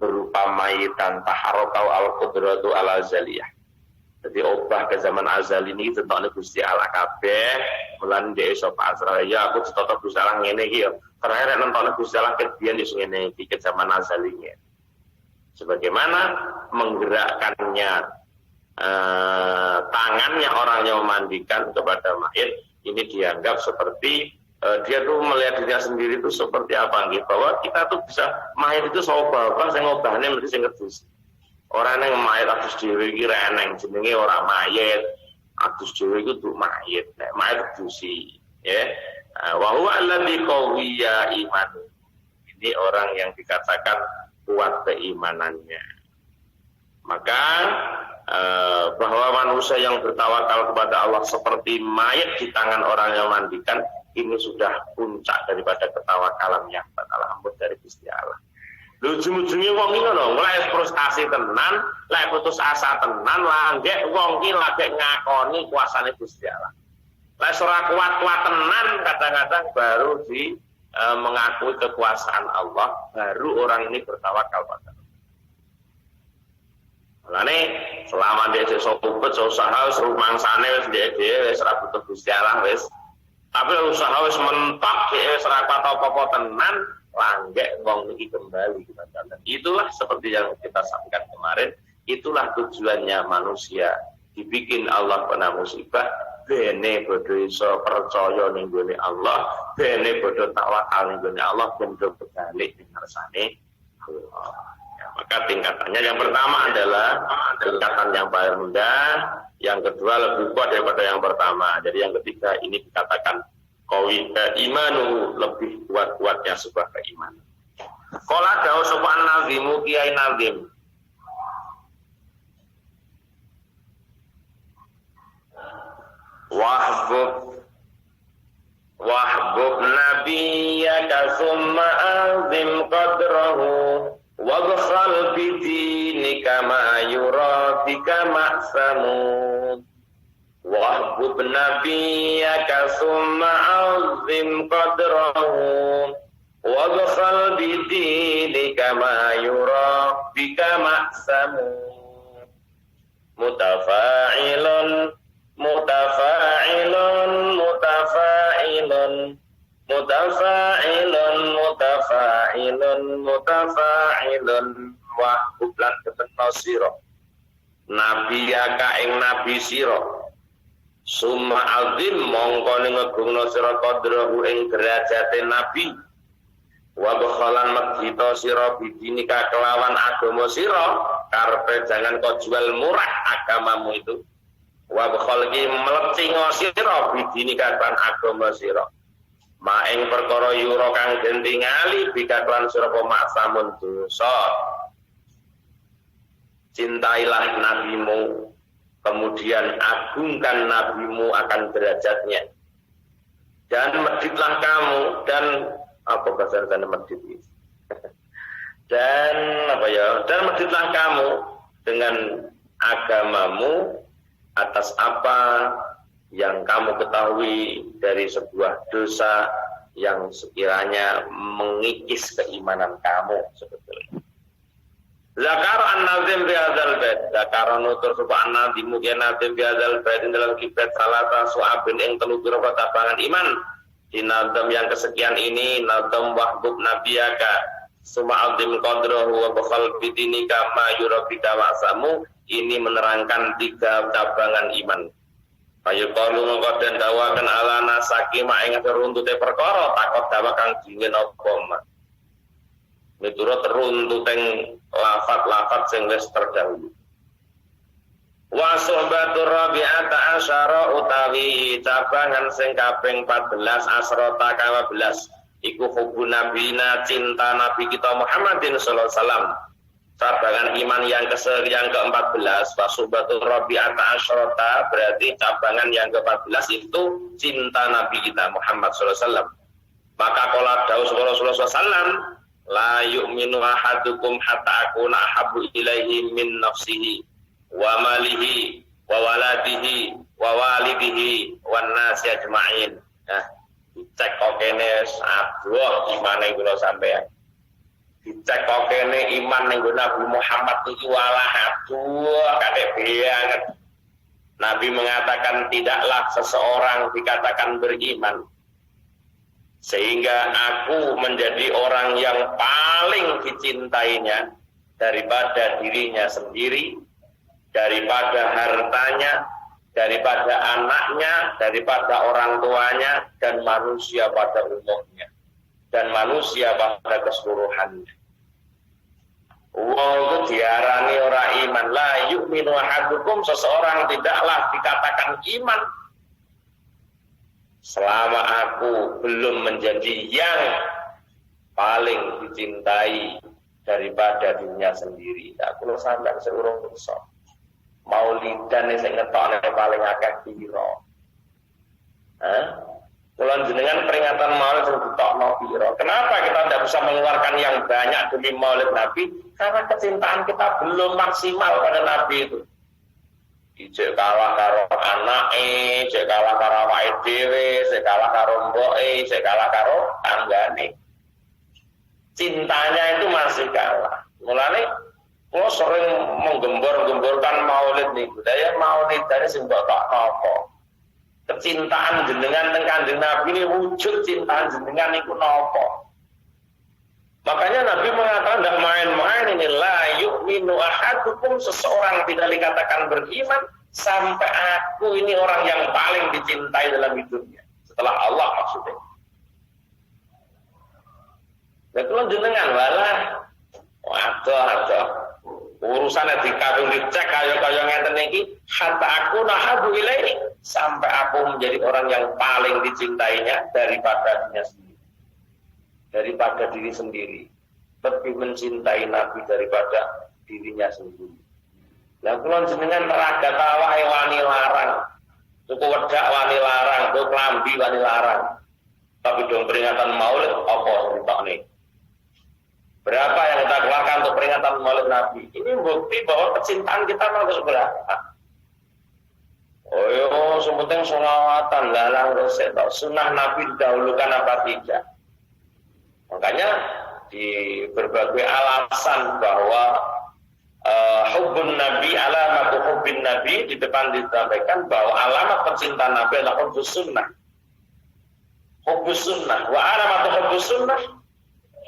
berupa mayitan taharokau al-qudratu al-azaliyah. Jadi obah ke zaman azal ini tentang Gusti Allah kabeh melan dhek sapa asra ya aku tetep Gusti Allah ngene iki ya. Terakhir nonton Gusti Allah kebiyen wis ngene iki ke zaman azal ini. Sebagaimana menggerakkannya tangannya orang yang memandikan kepada mayit ini dianggap seperti dia tuh melihat dirinya sendiri itu seperti apa gitu, bahwa kita tuh bisa mayit itu sobat apa sing ngobahne mesti sing ngedus. Orang yang mayit adus dhewe iki reneng jenenge ora mayit. Adus dhewe iku tuh mayit. Nek mayit dusi, ya. Wa huwa alladzi qawiyya iman. Ini orang yang dikatakan kuat keimanannya. Maka bahwa manusia yang bertawakal kepada Allah seperti mayit di tangan orang yang mandikan, ini sudah puncak daripada ketawakalan yang ampun dari Gusti Allah. Ujung-ujungnya wong iki ngono, mulai frustasi tenan, lek putus asa tenan, langgek wong iki lagi ngakoni kuasane Gusti Allah. Lek ora kuat-kuat tenan, kadang-kadang baru mengakui kekuasaan Allah, baru orang ini bertawakal pada Allah. Mulane selama dia iso ubet, usaha wis rumangsane wis dhewe wis ora butuh Gusti Allah wis. Tapi usaha wis mentok wis ora apa-apa tenan, langgek wong iki kembali kepada Allah. Itulah seperti yang kita sampaikan kemarin, itulah tujuannya manusia dibikin Allah kena musibah bene bodho iso percaya ning gone Allah, bene bodho tawakal ning gone Allah, bodho balik ning ngarsane Allah. Ya, maka tingkatannya yang pertama adalah tingkatan yang paling rendah, yang kedua lebih kuat daripada yang pertama. Jadi yang ketiga ini dikatakan qawi imanu, lebih kuat-kuatnya sebuah keimanan. Qala dawu sapa nazimu Kiai Nazim. Wahbub nabiyyaka summa azim qadrahu wabkhal bidinika ma yuradika ma'samud. Wahbub nabiyyaka summa azim qadrahu wabkhal bidinika ma yuradika ma'samud. Mutafa'ilun mutafa'ilun mutafa'ilun mutafa'ilun mutafa'ilun mutafa'ilun wahbub lan keteno sira nabi yaka ing nabi sira summa azim mongko ngegungna sira qadrahu ing derajate nabi wa bakhalan megito sira bidinika kelawan agama sira karepe jangan kau jual murah agamamu itu. Wa bakhalki melecingo sira bidinika kan agama sira maing perkara yura kang den tingali bikaklan sira pemaksamun dosa. Cintailah nabimu, kemudian agungkan nabimu akan derajatnya, dan meditlah kamu, dan apa bahasa medit ini? Dan meditlah kamu dengan agamamu atas apa yang kamu ketahui dari sebuah dosa yang sekiranya mengikis keimanan kamu sebetulnya. Zakar an-nazim bi hadzal bait, zakar nutur sapa an-nazim ya nazim bi hadzal bait dalam kiblat salata su'abin ing telu pira tabangan iman. Di nazam yang kesekian ini nazam wahbub nabiyaka suma azim qadrahu wa bakhal bidinika ma yurabika wa'samu. Ini menerangkan 3 cabangan iman. Ayo kalu mengko den dawaken alana sakima ing runtute perkara takut dawa kang dingin apa mah. Miturut runtuting lafat-lafat sing wis terdahulu. Wa sohbatur rabi'ata asyara utawi cabangan sing kaping 14 asrota ka 15 iku hubun nabina cinta nabi kita Muhammadin sallallahu alaihi wasallam. cabangan iman yang ke-14, wasubatul rabi'ata asyrata, berarti cabangan yang ke-14 itu cinta Nabi kita Muhammad sallallahu alaihi wasallam. Maka qala Rasulullah sallallahu alaihi wasallam, la yu'minu ahadukum hatta akuna ahabbu ilaihi min nafsihi wa malihi wa waladihi wa walidihi wan nasi ajma'in. Nah, dicek kok kene aduh imane kula sampeyan. Dicek kok kene iman ning Nabi Muhammad iki walah aduh kadek banget. Nabi mengatakan tidaklah seseorang dikatakan beriman sehingga aku menjadi orang yang paling dicintainya daripada dirinya sendiri, daripada hartanya, daripada anaknya, daripada orang tuanya, dan manusia pada umumnya, dan manusia pada keseluruhannya. Wong itu diarani orang iman. La yu'minu ahadukum, seseorang tidaklah dikatakan iman selama aku belum menjadi yang paling dicintai daripada dirinya sendiri. Aku lho sampeyan seurung pirsa. Maulidan sing ngetokne paling akeh pira? Kula jenengan peringatan Maulid sing ditokno pira? Kenapa kita tidak bisa mengeluarkan yang banyak demi Maulid Nabi? Karena kecintaan kita belum maksimal pada Nabi itu. Ijek kalah karo anake, ijek kalah karo awake dhewe, ijek kalah karo mboke, ijek kalah karo tanggane. Cintanya itu masih kalah. Mulane kula sering menggembor-gemborkan Maulid niku. Daya Maulid dari sing mbok tok napa. Kecintaan jenengan teng Kanjeng Nabi ini wujud cintaan jenengan niku napa? Makanya Nabi mengatakan tidak main-main ini, la yu'minu ahadukum, seseorang tidak dikatakan beriman sampai aku ini orang yang paling dicintai dalam hidupnya setelah Allah maksudnya. Dan kalau jenengan walah waduh urusannya dikabung dicek kaya-kaya ngeten iki hatta aku nahabu ilaihi, sampai aku menjadi orang yang paling dicintainya daripada dirinya sendiri. Daripada diri sendiri, lebih mencintai Nabi daripada dirinya sendiri. Lah kula jenengan raga tawahe wani larang, tuku wedak wani larang, tuku klambi wani larang. Tapi dong peringatan Maulid apa ditokne? Berapa yang kita keluarkan untuk peringatan Maulid Nabi? Ini bukti bahwa kecintaan kita harus berapa. Oh yo, sepenting sholawatan, lalang resek, sunnah Nabi didahulukan apa tidak? Makanya di berbagai alasan bahwa hubbun Nabi, alamat hubbin Nabi, di depan disampaikan bahwa alamat percintaan Nabi adalah hubbus sunnah. Hubbus sunnah. Wa alamat hubbus sunnah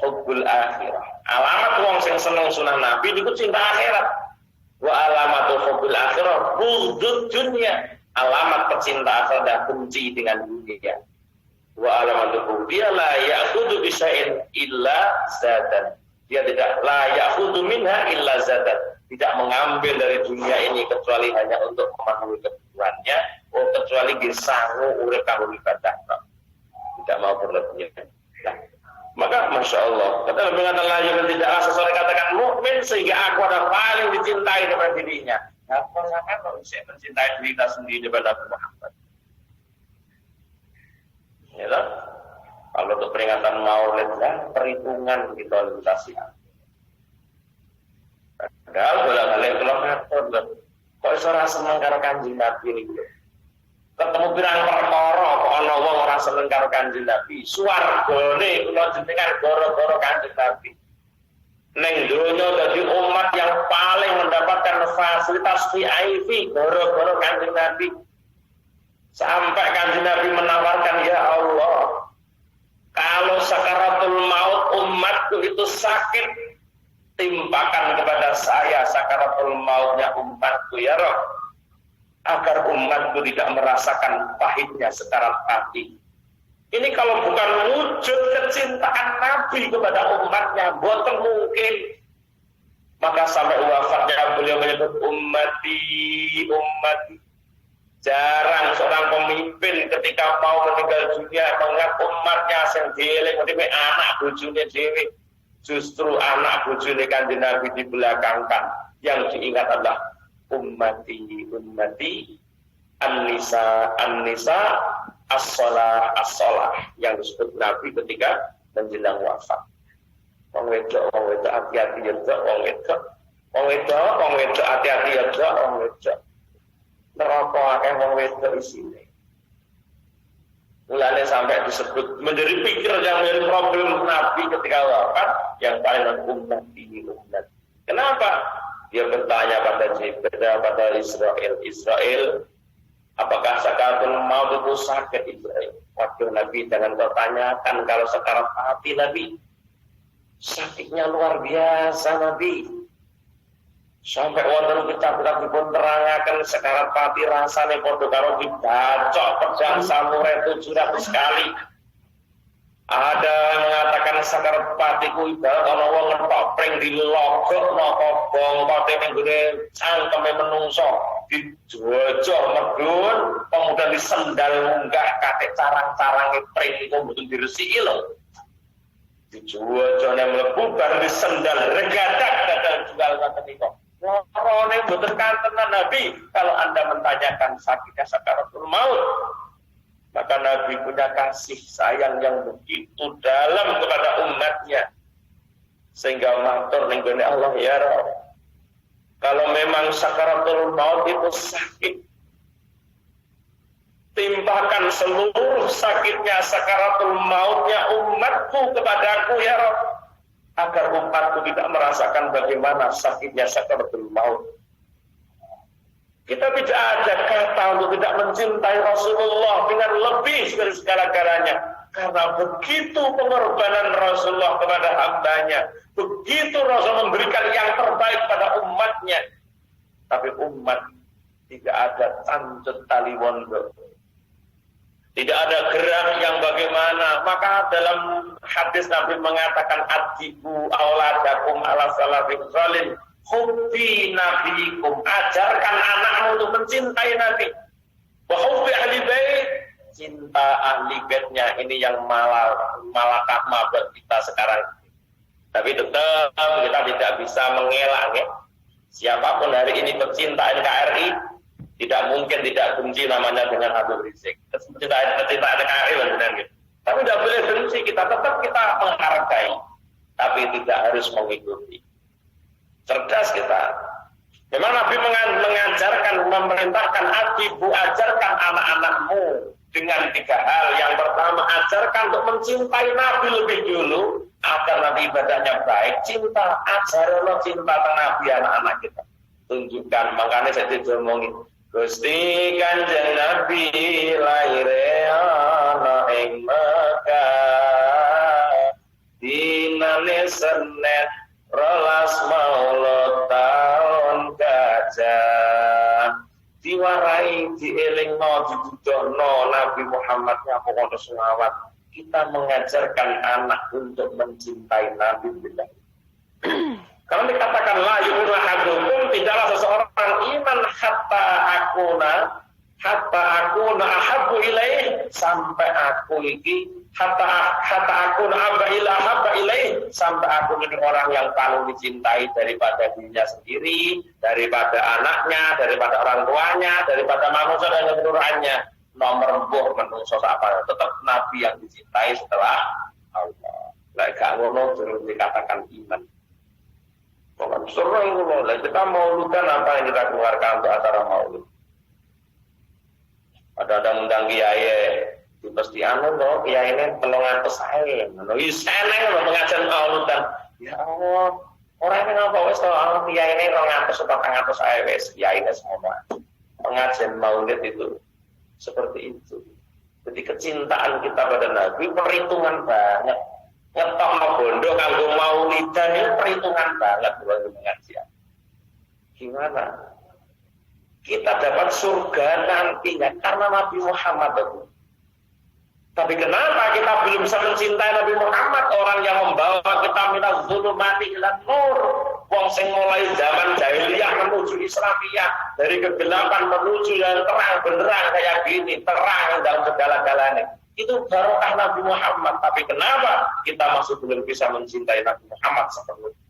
hubbul akhirah. Alamat wong sing seneng sunnah Nabi niku cinta akhirat. Wa alamat hubbul akhirah bughd dunya. Alamat percintaan akhirat benci dengan dunia. Wa alamatuhu dia la ya'khudhu bi syai'in illa zatan. Dia tidak la ya'khudhu minha illa zatan. Tidak mengambil dari dunia ini kecuali hanya untuk memenuhi kebutuhannya, kecuali disangu urip kanggo ibadah. Tidak mau berlebihan. Nah, maka Masya Allah, kata Nabi lagi tidaklah seseorang katakan mukmin sehingga aku ada paling dicintai daripada dirinya. Apa kalau saya mencintai diri kita sendiri daripada Muhammad? Ya, kalau untuk peringatan Maulid kan perhitungan kita lintasi. Padahal bolak-balik kilometer, kok iso ora seneng karo Kanjeng Nabi niku. Ketemu pirang perkara kok ana wong ora seneng karo Kanjeng Nabi. Swargane kula jenengan gara-gara Kanjeng Nabi. Ning donya dadi umat yang paling mendapatkan fasilitas VIP gara-gara Kanjeng Nabi. Sampai Kanjeng Nabi menawarkan, ya Allah, kalau sakaratul maut umatku itu sakit, timpakan kepada saya sakaratul mautnya umatku ya Rabb, agar umatku tidak merasakan pahitnya sekarat mati. Ini kalau bukan wujud kecintaan Nabi kepada umatnya, boten mungkin. Maka sampai wafatnya beliau menyebut ummati, ummati. Jarang seorang pemimpin ketika mau meninggal dunia mengingat umatnya sing dieling dhewe anak bojone dhewe. Justru anak bojone Kanjeng Nabi dibelakangkan. Yang diingat adalah ummati, an-nisa, as-shalah, yang disebut Nabi ketika menjelang wafat. Wong wedok hati-hati ya, wong wedok hati-hati ya, wong wedok. Neraka akeh wong wedok isine. Mulanya sampai disebut menjadi pikir yang menjadi problem Nabi ketika wafat yang paling umat. Kenapa? Dia bertanya pada Jibril, pada Israel, apakah sakaratul maut itu sakit Israel? Waktu Nabi jangan kau tanyakan kalau sekarat hati Nabi. Sakitnya luar biasa Nabi. Sampai wonten kitab-kitab dipun terangaken sekarat pati rasane padha karo dibacok pedang samurai 700 kali. Ada yang mengatakan sekarat pati ku ibarat ana wong ngetok pring dilogokno kobong pati ning gone cangkeme menungso dijojok medun kemudian disendal munggah kate carang-carange pring iku mboten diresiki lho. Dijojok nek mlebu bar disendal regadak dadal jual ngoten niku. Warone mboten kantenan Nabi kalau Anda mentanyakan sakitnya sakaratul maut. Maka Nabi punya kasih sayang yang begitu dalam kepada umatnya. Sehingga matur ning gone Allah, ya Rabb. Kalau memang sakaratul maut itu sakit, timpakan seluruh sakitnya sakaratul mautnya umatku kepadaku, ya Rabb. Agar umatku tidak merasakan bagaimana sakitnya sakaratul maut. Kita tidak ada kata untuk tidak mencintai Rasulullah dengan lebih dari segala-galanya. Karena begitu pengorbanan Rasulullah kepada hambanya. Begitu Rasul memberikan yang terbaik pada umatnya. Tapi umat tidak ada tanjut tali wondo. Tidak ada gerak yang bagaimana. Maka dalam hadis Nabi mengatakan adibu auladakum ala salafin zalim. Hubbi nabiikum, ajarkan anakmu untuk mencintai Nabi. Wa hubbi ahli bait, cinta ahli baitnya ini yang malakah buat kita sekarang. Tapi tetap kita tidak bisa mengelak ya. Siapapun hari ini pecinta NKRI tidak mungkin tidak benci namanya dengan Habib Rizik. Pecinta NKRI benar gitu. Tapi tidak boleh benci, kita tetap kita menghargai, tapi tidak harus mengikuti. Cerdas kita. Memang Nabi mengajarkan, memerintahkan adibu, ajarkan anak-anakmu dengan 3 hal. Yang pertama, ajarkan untuk mencintai Nabi lebih dulu agar nanti ibadahnya baik. Cinta, ajarlah cinta ke Nabi anak-anak kita. Tunjukkan, makanya saya ngomongin Gusti Kanjeng Nabi laire ana ing Mekah dinane Senin rolas maulud tahun gajah diwarai dielingno dibudohno Nabi Muhammad nyapokono selawat. Kita mengajarkan anak untuk mencintai Nabi bila. Kalau dikatakan la yu'minu ahadukum, tidaklah seseorang iman hatta akuna ahabbu ilaih, sampai aku iki hatta akuna habba ilaih, sampai aku ini orang yang paling dicintai daripada dirinya sendiri, daripada anaknya, daripada orang tuanya, daripada manusia dan keturunannya. Nomor buah manusia apa? Tetap Nabi yang dicintai setelah Allah. Lah gak ngono terus dikatakan iman. Bukan sering loh, kita mauludan apa yang kita keluarkan untuk acara maulud. Ada undang kiai, di pasti anu loh, kiai ini 300 saya, loh seneng loh pengajian mauludan. Ya Allah, orang ini ngapa wes kalau kiai ini 200 atau 400 saya wes, kiai ini semua. Pengajian maulid itu seperti itu. Jadi kecintaan kita pada Nabi perhitungan banyak. Ngetok bondo kanggo maulidan itu perhitungan banget buat pengajian. Gimana? Kita dapat surga nantinya karena Nabi Muhammad itu. Tapi kenapa kita belum bisa mencintai Nabi Muhammad, orang yang membawa kita minaz zulumati ila nur, wong sing mulai zaman jahiliyah menuju Islamiyah, dari kegelapan menuju yang terang benderang kayak gini, terang dalam segala-galanya. Itu barokah Nabi Muhammad. Tapi kenapa kita masih belum bisa mencintai Nabi Muhammad sepenuhnya?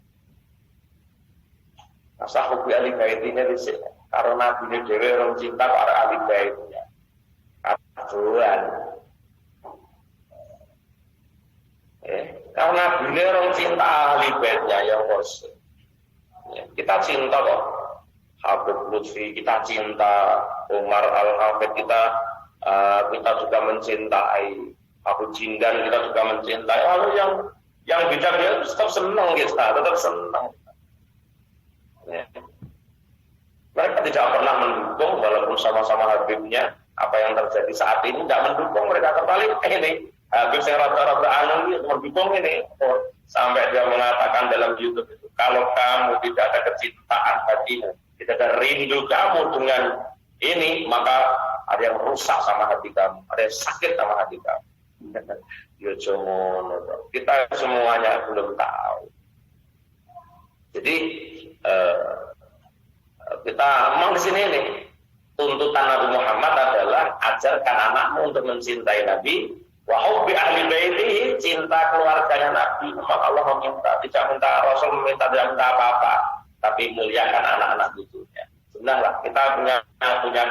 Masa hobi ahli baitinya di sini. Karena Nabi ini dewe orang cinta para ahli baitnya. Kaduan. Karena Nabi ini orang cinta ahli baitnya ya bos. Kita cinta kok. Habib Lutfi kita cinta, Umar Al-Hafid kita juga mencintai, Abu Jindan kita juga mencintai. Lalu yang beda dia tetap senang kita, tetap senang. Ya. Mereka tidak pernah mendukung walaupun sama-sama Habibnya. Apa yang terjadi saat ini tidak mendukung, mereka kembali ini Habib yang rata-rata anu ini mendukung ini. Sampai dia mengatakan dalam YouTube itu, kalau kamu tidak ada kecintaan hatimu, tidak ada rindu kamu dengan ini, maka ada yang rusak sama hati kamu, ada yang sakit sama hati kamu. Ya cuman kita semuanya belum tahu. Jadi kita ngomong di sini nih, tuntutan Nabi Muhammad adalah ajarkan anakmu untuk mencintai Nabi, wa hubbi ahli baitihi, cinta keluarganya Nabi. Maka Allah meminta, tidak minta Rasul meminta, tidak minta apa-apa, tapi muliakan anak-anak cucunya. Sudahlah, kita punya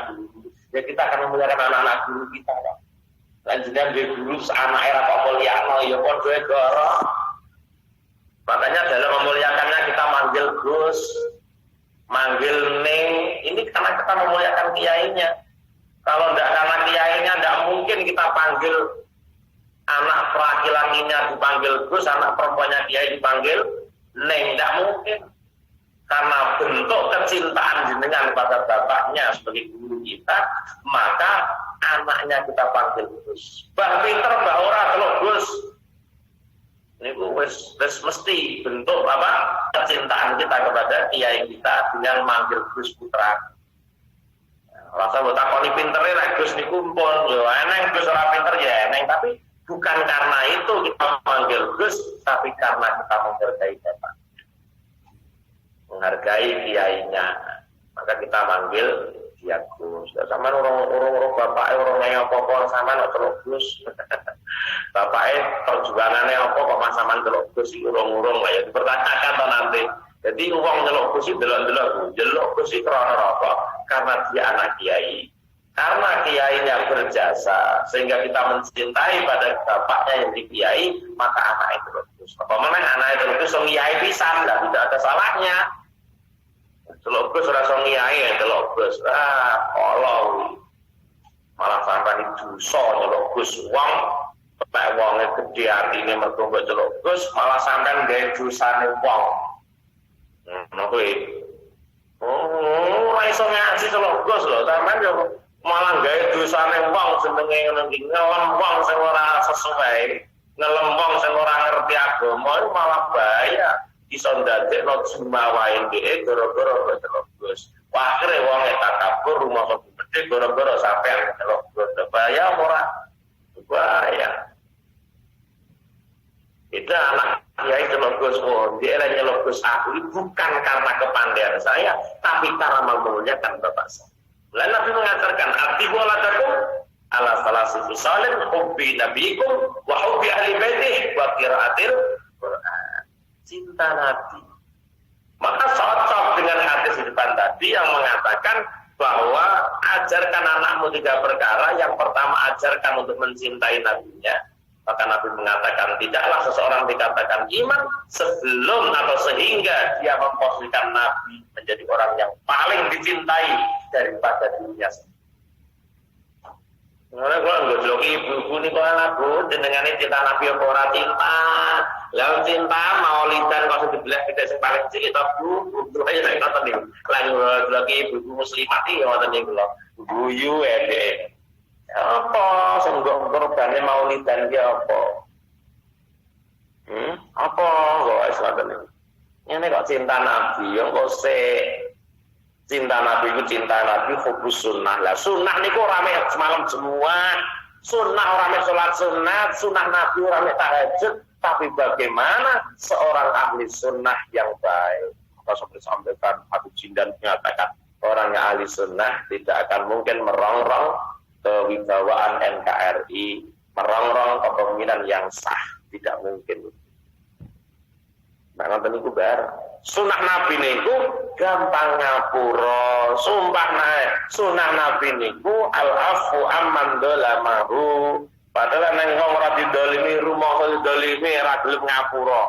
guru, ya kita akan memuliakan anak-anak guru kita. Lanjutnya dia guru anak era Pak Mulyano, ya podo goro. Makanya dalam memuliakannya kita manggil Gus, manggil Neng, ini karena kita memuliakan kiainya. Kalau tidak karena kiainya, tidak mungkin kita panggil anak laki-lakinya dipanggil Gus, anak perempuannya kiai dipanggil Neng, tidak mungkin. Karena bentuk kecintaan jenengan pada bapaknya sebagai guru kita, maka anaknya kita panggil Gus. Bah pinter, bah ora teluk Gus. Ini wis mesti bentuk apa kecintaan kita kepada kiai kita dengan manggil Gus Putra. Rasa buat takoni pintere lek Gus niku pun yo eneng, Gus ora pinter ya eneng, tapi bukan karena itu kita manggil Gus, tapi karena kita menghargai bapak, menghargai kiainya, maka kita manggil dia Gus. Sama orang bapak orang yang apa sama nak teluk Gus. Bapaknya perjuangannya apa kok masaman teluk Gus iki urung-urung lah ya dipertanyakan to nanti. Jadi uang teluk Gus iki delok-delok, delok Gus iki krana apa? Karena dia anak kiai. Karena kiainya berjasa sehingga kita mencintai pada bapaknya yang di kiai, maka anak itu Gus. Apa meneh anak itu Gus sing kiai pisan lah, tidak ada salahnya. Teluk Gus ora sing kiai, teluk Gus. Kolong. Malah sampai dosa teluk Gus wong nek wonge gedhe atine mergo mbok celuk Gus malah sampean gawe dosane wong. Ngono kuwi. Ora iso ngaji celuk Gus lho, sampean yo malah gawe dosane wong jenenge ngono iki, ngelem wong sing ora sesuai, ngelem wong sing ora ngerti agama malah bahaya. Iso ndadekno jumawae dhek gara-gara celuk Gus. Akhire wonge takabur rumah gede gara-gara sampean celuk Gus. Bahaya ora? Bahaya. Itu anak kiai celuk Gus, dia nyeluk Gus aku bukan karena kepandaian saya, tapi karena memuliakan bapak saya. Lalu Nabi mengajarkan, "Atiqu ladakum ala salasi fisalin hubbi nabiyikum wa hubbi ahli baitih wa qiraatil Qur'an." Cinta Nabi. Maka cocok dengan hadis di depan tadi yang mengatakan bahwa ajarkan anakmu 3 perkara. Yang pertama, ajarkan untuk mencintai nabinya. Maka Nabi mengatakan tidaklah seseorang dikatakan iman sebelum atau sehingga dia memposisikan Nabi menjadi orang yang paling dicintai daripada dirinya sendiri. Karena kalau nggak jauh ibu ini kalau aku dengan cinta Nabi yang ora cinta, lalu cinta maulidan kalau dibilang tidak yang paling cinta bu aja saya nonton nih, lagi ibu muslimat ini nonton nih kalau guyu apa senggok korbannya maulidan dia apa? Apa kok Islam ini kok cinta Nabi yang kok cinta Nabi itu cinta Nabi fokus sunnah lah. Sunnah niku rame semalam semua. Sunnah orang sholat sunat, sunnah Nabi orang tahajud. Tapi bagaimana seorang ahli sunnah yang baik? Maka seperti sampaikan Abu Jindan mengatakan orang yang ahli sunnah tidak akan mungkin merongrong kewibawaan NKRI, merongrong kepemimpinan yang sah, tidak mungkin. Nah, nanti niku bar. Sunah Nabi niku gampang ngapura, sumpah naik. Sunah Nabi niku al-afu amman dolamahu. Padahal neng wong ora didolimi rumah didolimi ora gelem ngapura.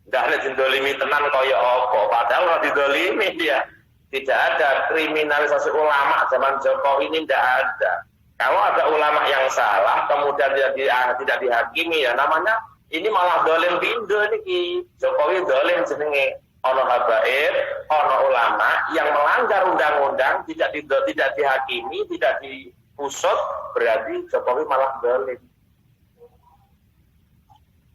Ndak nek didolimi tenan kaya apa, padahal ora didolimi dia. Tidak ada kriminalisasi ulama zaman Jokowi ini, tidak ada. Kalau ada ulama yang salah kemudian tidak dihakimi, ya namanya ini malah dolim pindo niki. Jokowi dolim jenenge. Ono habaib, ono ulama yang melanggar undang-undang tidak dihakimi, tidak diusut, berarti Jokowi malah dolim.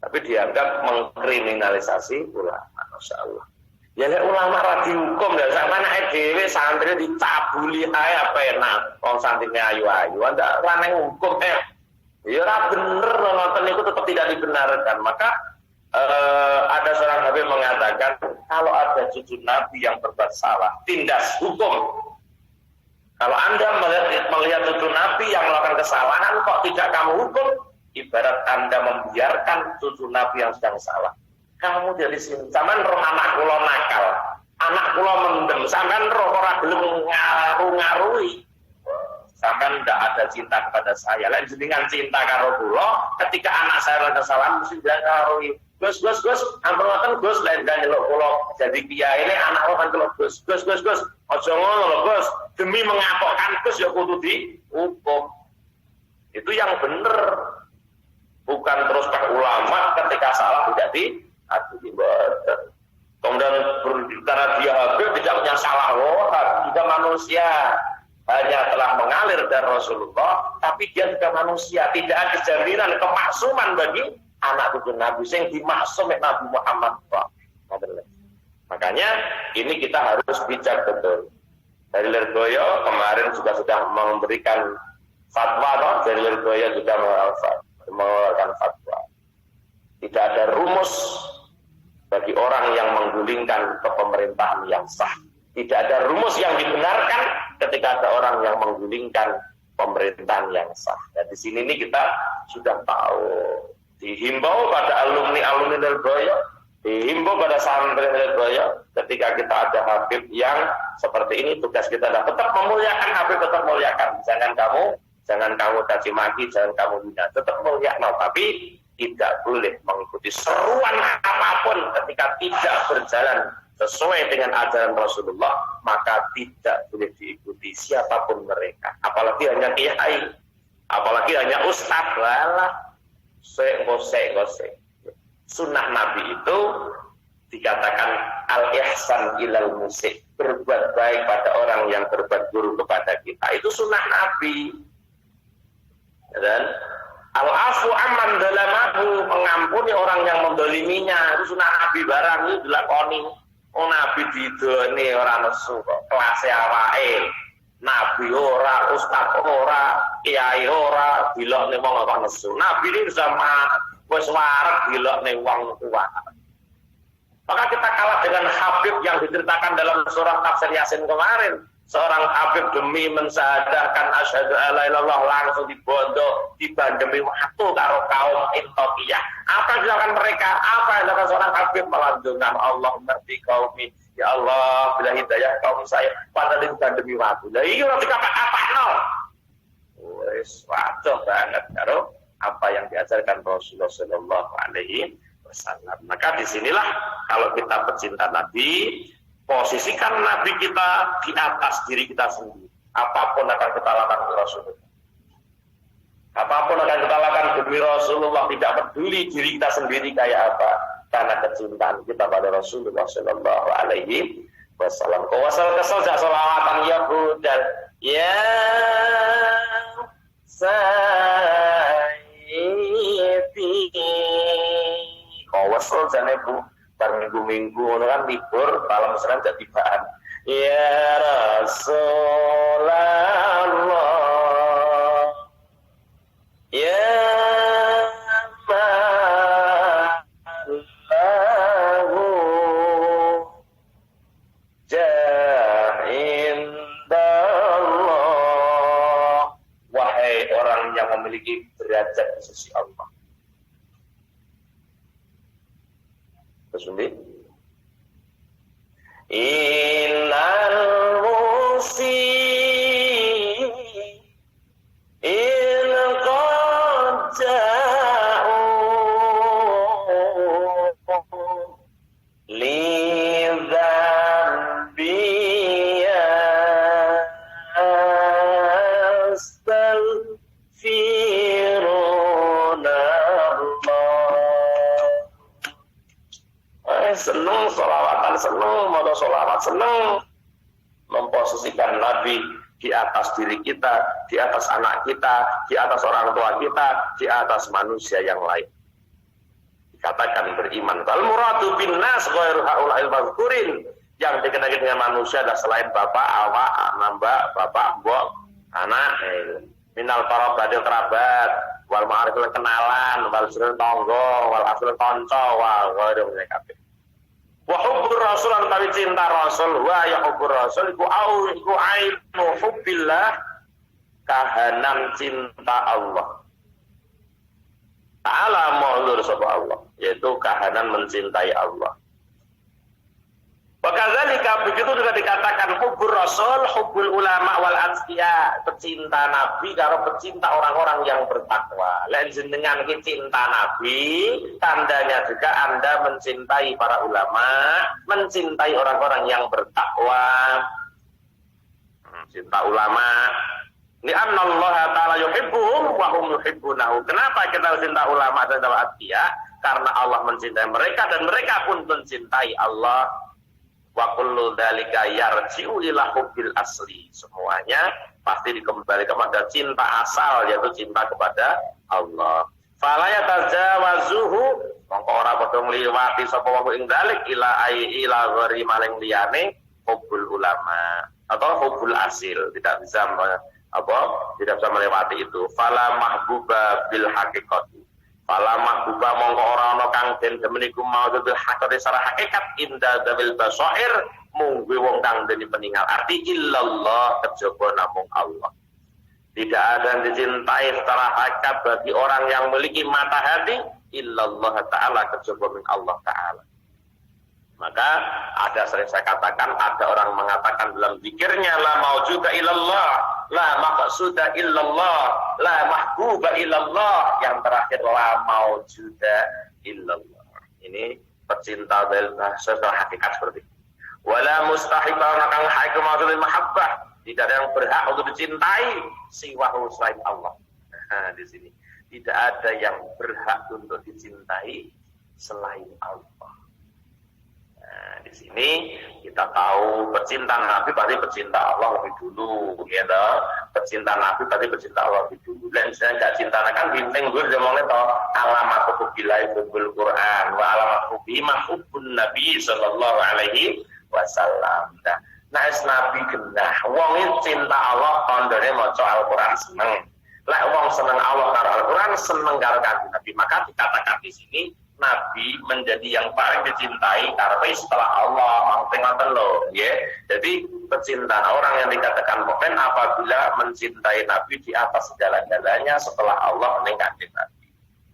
Tapi dianggap mengkriminalisasi ulama, masya Allah. Ya lek ulama ra dihukum ya sak manake dhewe santri dicabuli ae apa enak. Wong santrine ayu-ayu, ndak ra neng hukum ya ora bener nonton itu tetap tidak dibenarkan. Maka ada seorang habib mengatakan kalau ada cucu Nabi yang berbuat salah, tindas hukum. Kalau Anda melihat cucu Nabi yang melakukan kesalahan kok tidak kamu hukum, ibarat Anda membiarkan cucu Nabi yang sedang salah. Kamu dari sini, sampean roh anak kula nakal, anak kula mendem, sampean roh ora gelem ngaruh-ngaruhi. Sampean ndak ada cinta kepada saya. Lain jenengan cinta karo kula, ketika anak saya melakukan kesalahan mesti ngaruhi. Gus, ampun ngoten Gus, lain kan nyeluk kula jadi kiai ini anak kula kan kula Gus. Aja ngono lho Gus, demi mengapokkan Gus ya kudu dihukum. Itu yang bener. Bukan terus pak ulama ketika salah tidak diakui. Kemudian karena dia habib tidak punya salah orang, juga manusia. Hanya telah mengalir dari Rasulullah, tapi dia juga manusia. Tidak ada jaminan kemaksuman bagi anak cucu Nabi yang dimaksum Nabi Muhammad. Makanya ini kita harus bijak betul. Dari Lirboyo kemarin juga sudah memberikan fatwa, dari Lirboyo juga mengeluarkan fatwa. Tidak ada rumus bagi orang yang menggulingkan kepemerintahan yang sah. Tidak ada rumus yang dibenarkan ketika ada orang yang menggulingkan pemerintahan yang sah. Dan di sini ini kita sudah tahu. Dihimbau pada alumni Lirboyo, dihimbau pada santri Lirboyo, ketika kita ada habib yang seperti ini, tugas kita adalah tetap memuliakan habib, tetap memuliakan. Jangan kamu caci maki, jangan kamu hina, tetap memuliakan. Tapi tidak boleh mengikuti seruan apapun ketika tidak berjalan sesuai dengan ajaran Rasulullah, maka tidak boleh diikuti siapapun mereka. Apalagi hanya kiai, apalagi hanya ustadz, lalah, gosek. Sunnah Nabi itu dikatakan al-ihsan ilal musik, berbuat baik pada orang yang berbuat buruk kepada kita. Itu sunnah Nabi. Dan al-afu amman dalamahu, mengampuni orang yang mendoliminya, itu sunnah Nabi barang itu dilakoni. Oh Nabi didoni ora nesu kok, kelas awake. Nabi ora, ustaz ora, kiai ora, dilokne wong kok nesu. Nabi ini zaman wis wareg dilokne wong tua. Maka kita kalah dengan Habib yang diceritakan dalam surah Tafsir Yasin kemarin. Seorang Habib demi mensyahadatkan asyhadu alla ilaha illallah langsung dibondo, dibandemi waktu karo kaum Intokiyah. Apa yang dilakukan mereka? Apa yang dilakukan seorang Habib? Melanjutkan Allahumma bi qaumi, ya Allah bila hidayah kaum saya, padahal dibandemi waktu. Lah iki ora dikata-katano. Wis waduh banget karo apa yang diajarkan Rasulullah sallallahu alaihi wasallam. Maka disinilah kalau kita pecinta Nabi, posisikan Nabi kita di atas diri kita sendiri. Apapun akan kita lakukan untuk Rasulullah. Apapun akan kita lakukan demi Rasulullah, tidak peduli diri kita sendiri kayak apa, karena kecintaan kita pada Rasulullah Sallallahu Alaihi Wasallam. Kau wasal kesal jak solawatan ya budal ya sayyidi. Kau wasal jane bu. Minggu-minggu kan libur, malam Senin jadi bahan. Ya Rasulullah, ya Ma'allahu, jahindallah. Wahai orang yang memiliki memiliki derajat di sisi Allah. Terus ini innal musyi'in qad ja'u li dzambi yastaghfiruna Allah. Senang sholawatan, senang mau sholawat, senang memposisikan Nabi di atas diri kita, di atas anak kita, di atas orang tua kita, di atas manusia yang lain. Dikatakan beriman. Wal muradu bin nas ghairu haula'il mazkurin. Yang dikenal dengan manusia adalah selain bapak, awak, nambah, bapak, mbok, anak, minal qarabadil kerabat, wal ma'arifil kenalan, wal sirul tangga, wal asul kanca, wa ghairu dzalika. Wa hubbur rasul utawi cinta rasul wa ya hubbur rasul iku ainu hubbillah, kahanan cinta Allah ta'ala maulur sapa Allah, yaitu kahanan mencintai Allah. Wakadzalika begitu juga dikatakan hubbur rasul, hubbul ulama wal atqiya, pecinta Nabi karo pecinta orang-orang yang bertakwa. Lain jenengan ki cinta Nabi, tandanya juga Anda mencintai para ulama, mencintai orang-orang yang bertakwa. Cinta ulama. Li'anna Allah ta'ala yuhibbuhum wa hum yuhibbunahu. Kenapa kita cinta ulama dan atqiya? Karena Allah mencintai mereka dan mereka pun mencintai Allah. Wa kullu dzalika yarji'u ila hubbil asli. Semuanya pasti dikembali kepada cinta asal, yaitu cinta kepada Allah. Fala yatajawazuhu, mongko ora padha ngliwati sapa wong ing dzalik ila ghairi maling liyane hubbul ulama atau hubbul asil, tidak bisa tidak bisa melewati itu. Fala mahbuba bil haqiqati. Fala mahbuba mongko ora ana kang den demeniku mau bil haqiqati secara hakikat inda dawil basair mungguh wong kang dene peninggal arti illallah kejaba namung Allah. Tidak ada yang dicintai secara hakikat bagi orang yang memiliki mata hati illallah ta'ala kejaba min Allah ta'ala. Maka ada sering saya katakan, ada orang mengatakan dalam zikirnya la maujuda illallah, la maqsuda illallah, la mahbuba illallah, yang terakhir la maujuda illallah. Ini pecinta dari bahasa hakikat seperti itu. Wala mustahiqan kang haqqu maudul mahabbah, tidak ada yang berhak untuk dicintai siwahu selain Allah. Nah, di sini tidak ada yang berhak untuk dicintai selain Allah. Nah, di sini kita tahu pecinta Nabi berarti pecinta Allah lebih dulu, ya toh. Pecinta Nabi berarti pecinta Allah lebih dulu. Dan misalnya enggak cinta kan bintang gue ngomongnya toh alamat hubillahi bil Quran wa alamat hubima hubbun Nabi sallallahu alaihi wasallam. Nah, Nabi genah wong cinta Allah kondone maca Al-Qur'an seneng. Lah wong seneng Allah karo Al-Qur'an seneng karo Kanjeng Nabi. Maka dikatakan di sini Nabi menjadi yang paling dicintai karena setelah Allah, ngoten lho, ya. Jadi pecintaan orang yang dikatakan mukmin apabila mencintai Nabi di atas segala-galanya setelah Allah ning Kanjeng Nabi.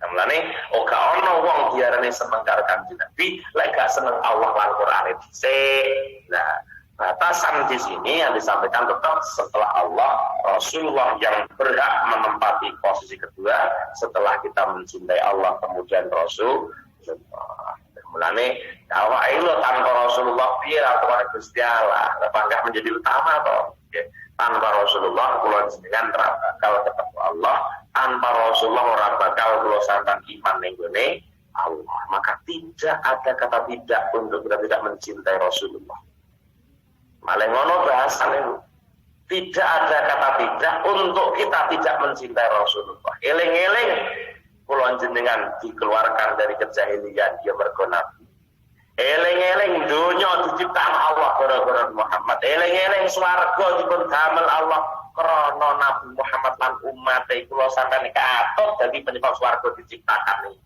Mulane ora ana wong diarani seneng karo Kanjeng Nabi, lek gak seneng Allah lan Qur'ane dhisik. Nah, batasan di sini yang disampaikan tetap setelah Allah, Rasulullah yang berhak menempati posisi kedua setelah kita mencintai Allah kemudian Rasul. Mulane awak itu tanpa Rasulullah piye atau Gusti Allah, apakah menjadi utama toh? Tanpa Rasulullah kula jenengan ora bakal ketemu Allah, tanpa Rasulullah ora bakal kula sampeyan iman ning gone Allah. Maka tidak ada kata tidak untuk kita tidak mencintai Rasulullah. Malah ngono bahasane tidak ada kata tidak untuk kita tidak mencintai Rasulullah. Eling-eling kula jenengan dikeluarkan dari kejahilian dia mergo Nabi. Eling-eling donya diciptakan Allah gara-gara Muhammad. Eling-eling swarga dipun damel Allah krana Nabi Muhammad lan umat-e kula sampeyan katut dadi penyebab swarga diciptakan iki.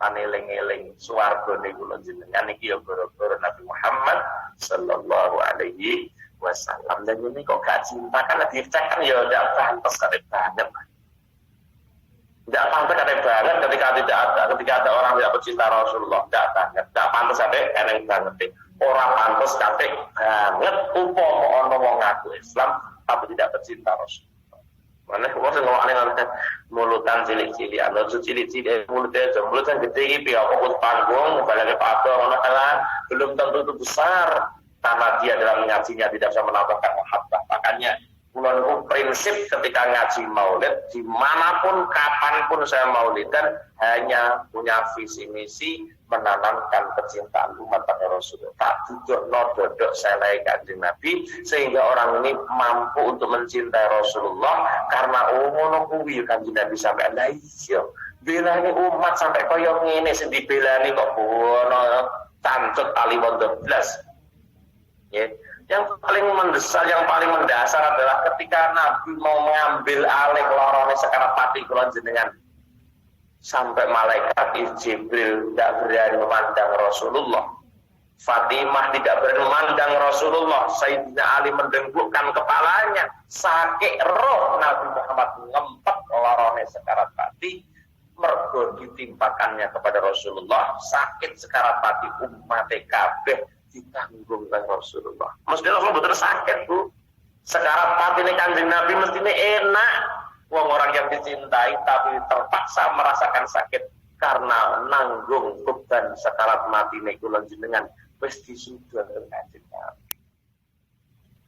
Paneling-eling swarga niku kula jenengan iki ya gara-gara Nabi Muhammad sallallahu alaihi wasallam. Dan ini kok gak cinta kan dicek kan ya ndak pantes kare banget. Tidak pantas ada banget ketika ada orang tidak pecinta Rasulullah. Tidak banget. Tidak pantas ada eneng banget. Orang pantas kate banget umpama ana wong ngaku Islam tapi tidak pecinta Rasulullah. Mana wong sing ngomongane mulutan cilik-cilik, ana cilik-cilik mulutnya jembulutan gede iki piye kok panggung balane padha ngono ala belum tentu itu besar karena dia dalam ngajinya tidak bisa menambahkan mahabbah. Makanya kulonku prinsip ketika ngaji maulid dimanapun kapanpun saya maulidan hanya punya visi misi menanamkan kecintaan umat pada Rasulullah. Tak duduk dodok selai kanjeng Nabi sehingga orang ini mampu untuk mencintai Rasulullah karena ngono kuwi kanjeng Nabi sampai lah iya belani umat sampai koyo ngene sing dibelani kok bono tancut tali wondo blas. Ya. Yang paling mendasar, yang paling mendasar adalah ketika Nabi mau mengambil alih lorone sekarang pati kula jenengan sampai malaikat Jibril tidak berani memandang Rasulullah. Fatimah tidak berani memandang Rasulullah. Sayyidina Ali mendengkukkan kepalanya. Sakit roh Nabi Muhammad ngempet lorone sekarat pati. Mergo ditimpakannya kepada Rasulullah. Sakit sekarat pati umat kabeh ditanggung oleh Rasulullah. Mestinya Allah betul sakit bu. Sekarat pati ini kanjeng Nabi mestinya enak. Wong orang yang dicintai tapi terpaksa merasakan sakit karena nanggung beban sekarat mati ini kula jenengan wis disudah kanjeng Nabi.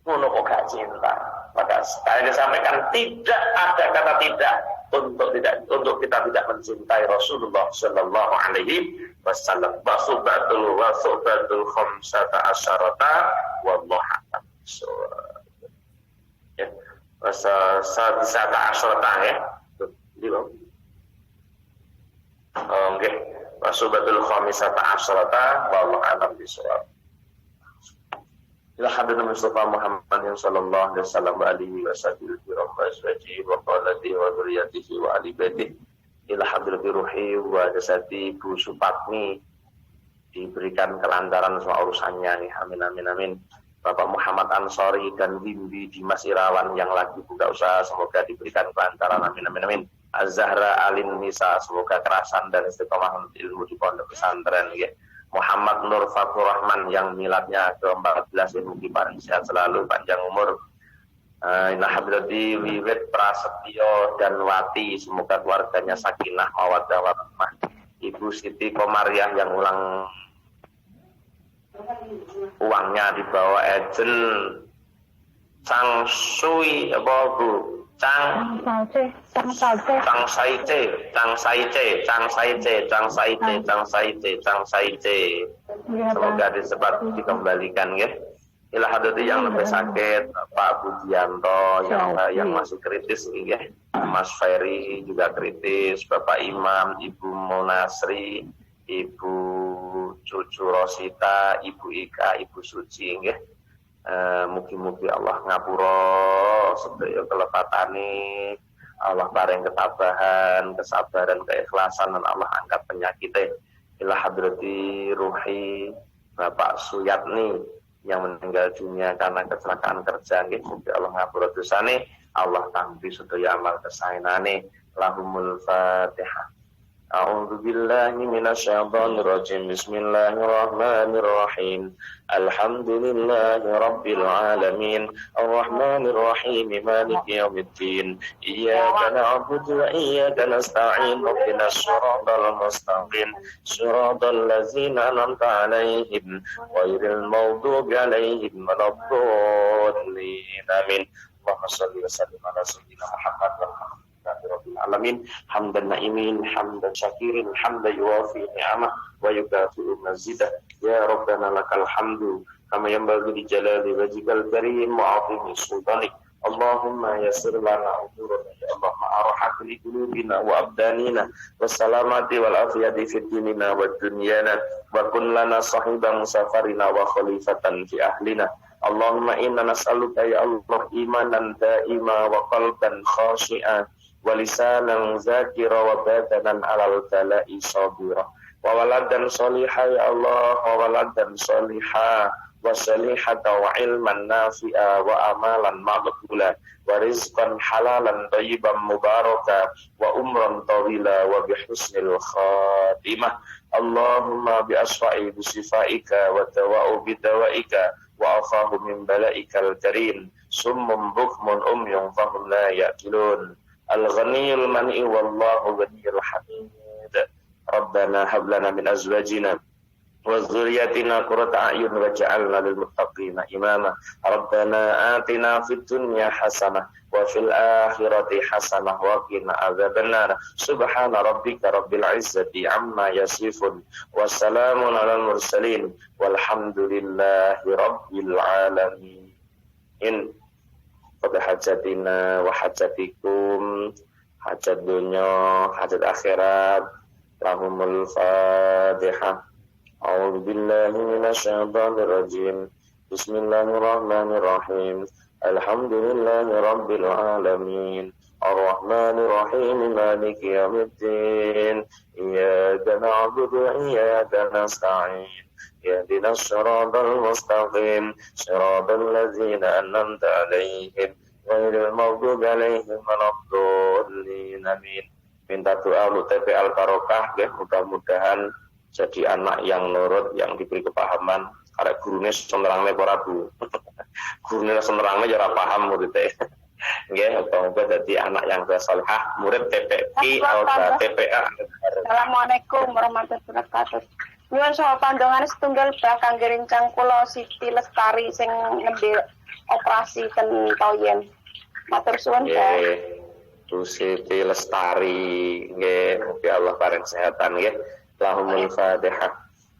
Ngono kok gak cinta. Maka sekali disampaikan tidak ada kata tidak untuk kita tidak mencintai Rasulullah sallallahu alaihi wasallam. Basubatul khamsata asyarata wallahu a'lam. Ya. Sadisata asyarata ya. Di bawah. Nggih. Basubatul khamsata asyarata wallahu a'lam bishawab. Alhamdulillah Mustafa Muhammad sallallahu alaihi wasallam wa alihi wa sahbihi wa azwajihi wa qawlatihi wa dzurriyyatihi wa ali baitihi ila hadrati ruhi wa jasadi Bu Supatmi diberikan kelancaran semua urusannya nih. Amin amin amin. Bapak Muhammad Ansori dan Wimbi Dimas Irawan yang lagi buka usaha semoga diberikan kelancaran. Amin amin amin. Az-Zahra Alin Nisa semoga kerasan dan istiqomah ilmu di pondok pesantren ya. Muhammad Nur Fathur Rahman yang miladnya ke-14 ilmu kiparan sehat selalu panjang umur. Inna hadrati Wiwit Prasetyo dan Wati semoga keluarganya sakinah mawaddah warahmah. Ibu Siti Komariah yang ulang uangnya dibawa ejen Cang Sui apa Bu? Cang Saice. Semoga disebat dikembalikan ya. Ila hadrati yang lebih sakit Pak Budianto yang masih kritis ya. Mas Ferry juga kritis, Bapak Imam, Ibu Munasri, Ibu Cucu Rosita, Ibu Ika, Ibu Suci ya. Mugi-mugi Allah ngapura sedaya kelepatane, Allah paring ketabahan, kesabaran, keikhlasan dan Allah angkat penyakitnya. Ila hadrati ruhi Bapak Suyatni yang meninggal dunia karena kecelakaan kerja nggih, mugi Allah ngapura dosane, Allah tampi sedaya amal kesaenane. Lahumul Fatihah. A'udzu billahi minasyaitonir rajim. Bismillahirrahmanirrahim. Alhamdulillahi rabbil alamin. Arrahmanir rahim. Maliki yaumiddin. Iyyaka na'budu wa iyyaka nasta'in. Ihdinas shiratal mustaqim. Shiratal ladzina an'amta 'alaihim ghairil maghdubi 'alaihim waladdallin. Amin. Allahumma shalli wa sallim ala sayyidina Muhammad wa Rabbil alamin hamdan na'imin hamdan syakirin hamdan yuwafi ni'amah wa yukafi'u mazidah ya rabbana lakal hamdu kama yanbaghi li jalali wajhikal karim wa 'azimi sultanik. Allahumma yassir lana umurana ya Allah ma'arhat li qulubina wa abdanina wassalamati wal afiyati fid dinina wad dunyana wa kun lana sahiban musafarina wa khalifatan fi ahlina. Allahumma inna nas'aluka ya Allah imanan da'ima wa qalban khashi'an wa lisanan zakira wa badanan alal bala'i sabira wa waladan salihah ya Allah wa waladan salihah wa salihata wa ilman nafi'a wa amalan maqbula wa rizqan halalan thayyiban mubaraka wa umran tawila wa bihusnil khatimah. Allahumma bi asfa'i bi sifaika wa tawa'u bi dawaika wa afahu min balaikal karim summum bukmun umyun fahum la ya'qilun. Al-ghaniyul man'i wallahu ghaniyul hamid. Rabbana hab lana min azwajina wa dhurriyyatina qurrata a'yun waj'alna lil muttaqina imama. Rabbana atina fid dunya hasanah wa fil akhirati hasanah wa qina adzabannar. Subhana rabbika rabbil izzati amma yasifun wa salamun alal mursalin walhamdulillahi rabbil alamin. Pada hajatina wa hajatikum, hajat dunya, hajat akhirat. Lahumul Fatihah. A'udzu billahi minasy syaithanir rajim. Bismillahirrahmanirrahim. Alhamdulillahi rabbil alamin. Ar-Rahmanir Rahim. Maliki yaumiddin. Iyyaka na'budu wa iyyaka nasta'in. Ihdinas siratal mustaqim. Siratal ladzina an'amta 'alaihim ghairil maghdubi 'alaihim waladdallin. Amin. Minta doa untuk TPL Barokah, ya, mudah-mudahan jadi anak yang nurut, yang diberi kepahaman. Karena gurunya senerangnya para bu, gurunya senerangnya jara paham muridnya. Nggih, semoga jadi anak yang salihah, murid TPI atau TPA. Assalamualaikum warahmatullahi wabarakatuh. Nyuwun saha pandongan setunggal bakal ngirincang kula Siti Lestari sing nembe operasi ten Toyen. Matur suwun, Pak. Siti Lestari, nggih, mugi Allah paring kesehatan nggih. Lahumul Fatihah.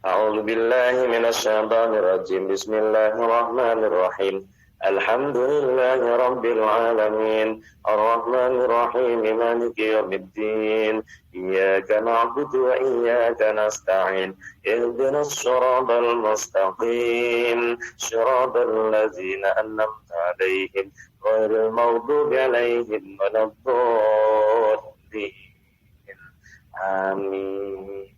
A'udzu billahi minasy syaithanir rajim. Bismillahirrahmanirrahim. Alhamdulillahi rabbil alamin. Ar-Rahmanir Rahim. Maliki yaumiddin. Iyyaka na'budu wa iyyaka nasta'in. Ihdinas siratal mustaqim. Siratal ladzina an'amta 'alaihim ghairil maghdubi alaihim waladdallin. Amin.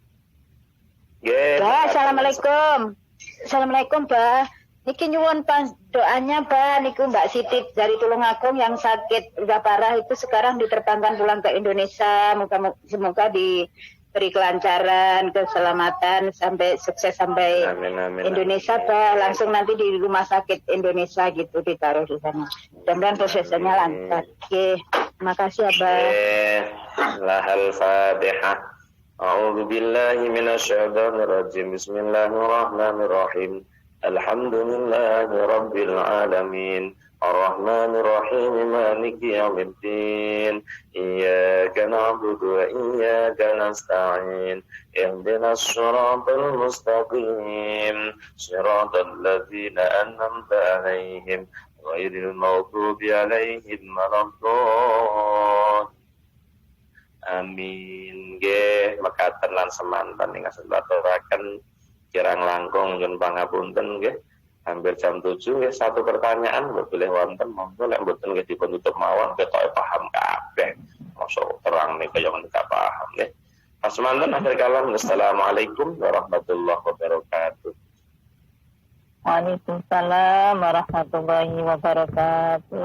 Bah, assalamualaikum. Assalamualaikum, Bah. Niki nyuwun doanya, Bah. Niku Mbak Siti dari Tulungagung yang sakit udah parah itu sekarang diterbangkan pulang ke Indonesia. Semoga diberi kelancaran, keselamatan sampai sukses sampai Amin. Indonesia, Bah. Langsung nanti di rumah sakit Indonesia gitu ditaruh di sana. Mudah-mudahan prosesnya lancar. Oke, makasih, Abah. Lahal Fatihah. A'udzu billahi minasy syaithanir rajim. Bismillahirrahmanirrahim. Alhamdulillahi rabbil alamin. Ar-Rahmanir Rahim. Maliki yaumiddin. Iyyaka na'budu wa iyyaka nasta'in. Ihdinas siratal mustaqim. Siratal ladzina an'amta 'alaihim ghairil maghdubi 'alaihim waladdallin. Amin. Nggih, mekaten lan semanten ingkang saturaken kirang langkung nyuwun pangapunten nggih. Hampir jam 7 nggih, satu pertanyaan boleh wonten monggo lek mboten nggih dipun tutup mawon ketoke paham kabeh. Mosok terang nih kaya men gak paham nggih. Semanten akhir kalam. Assalamualaikum warahmatullahi wabarakatuh. Waalaikumsalam warahmatullahi wabarakatuh.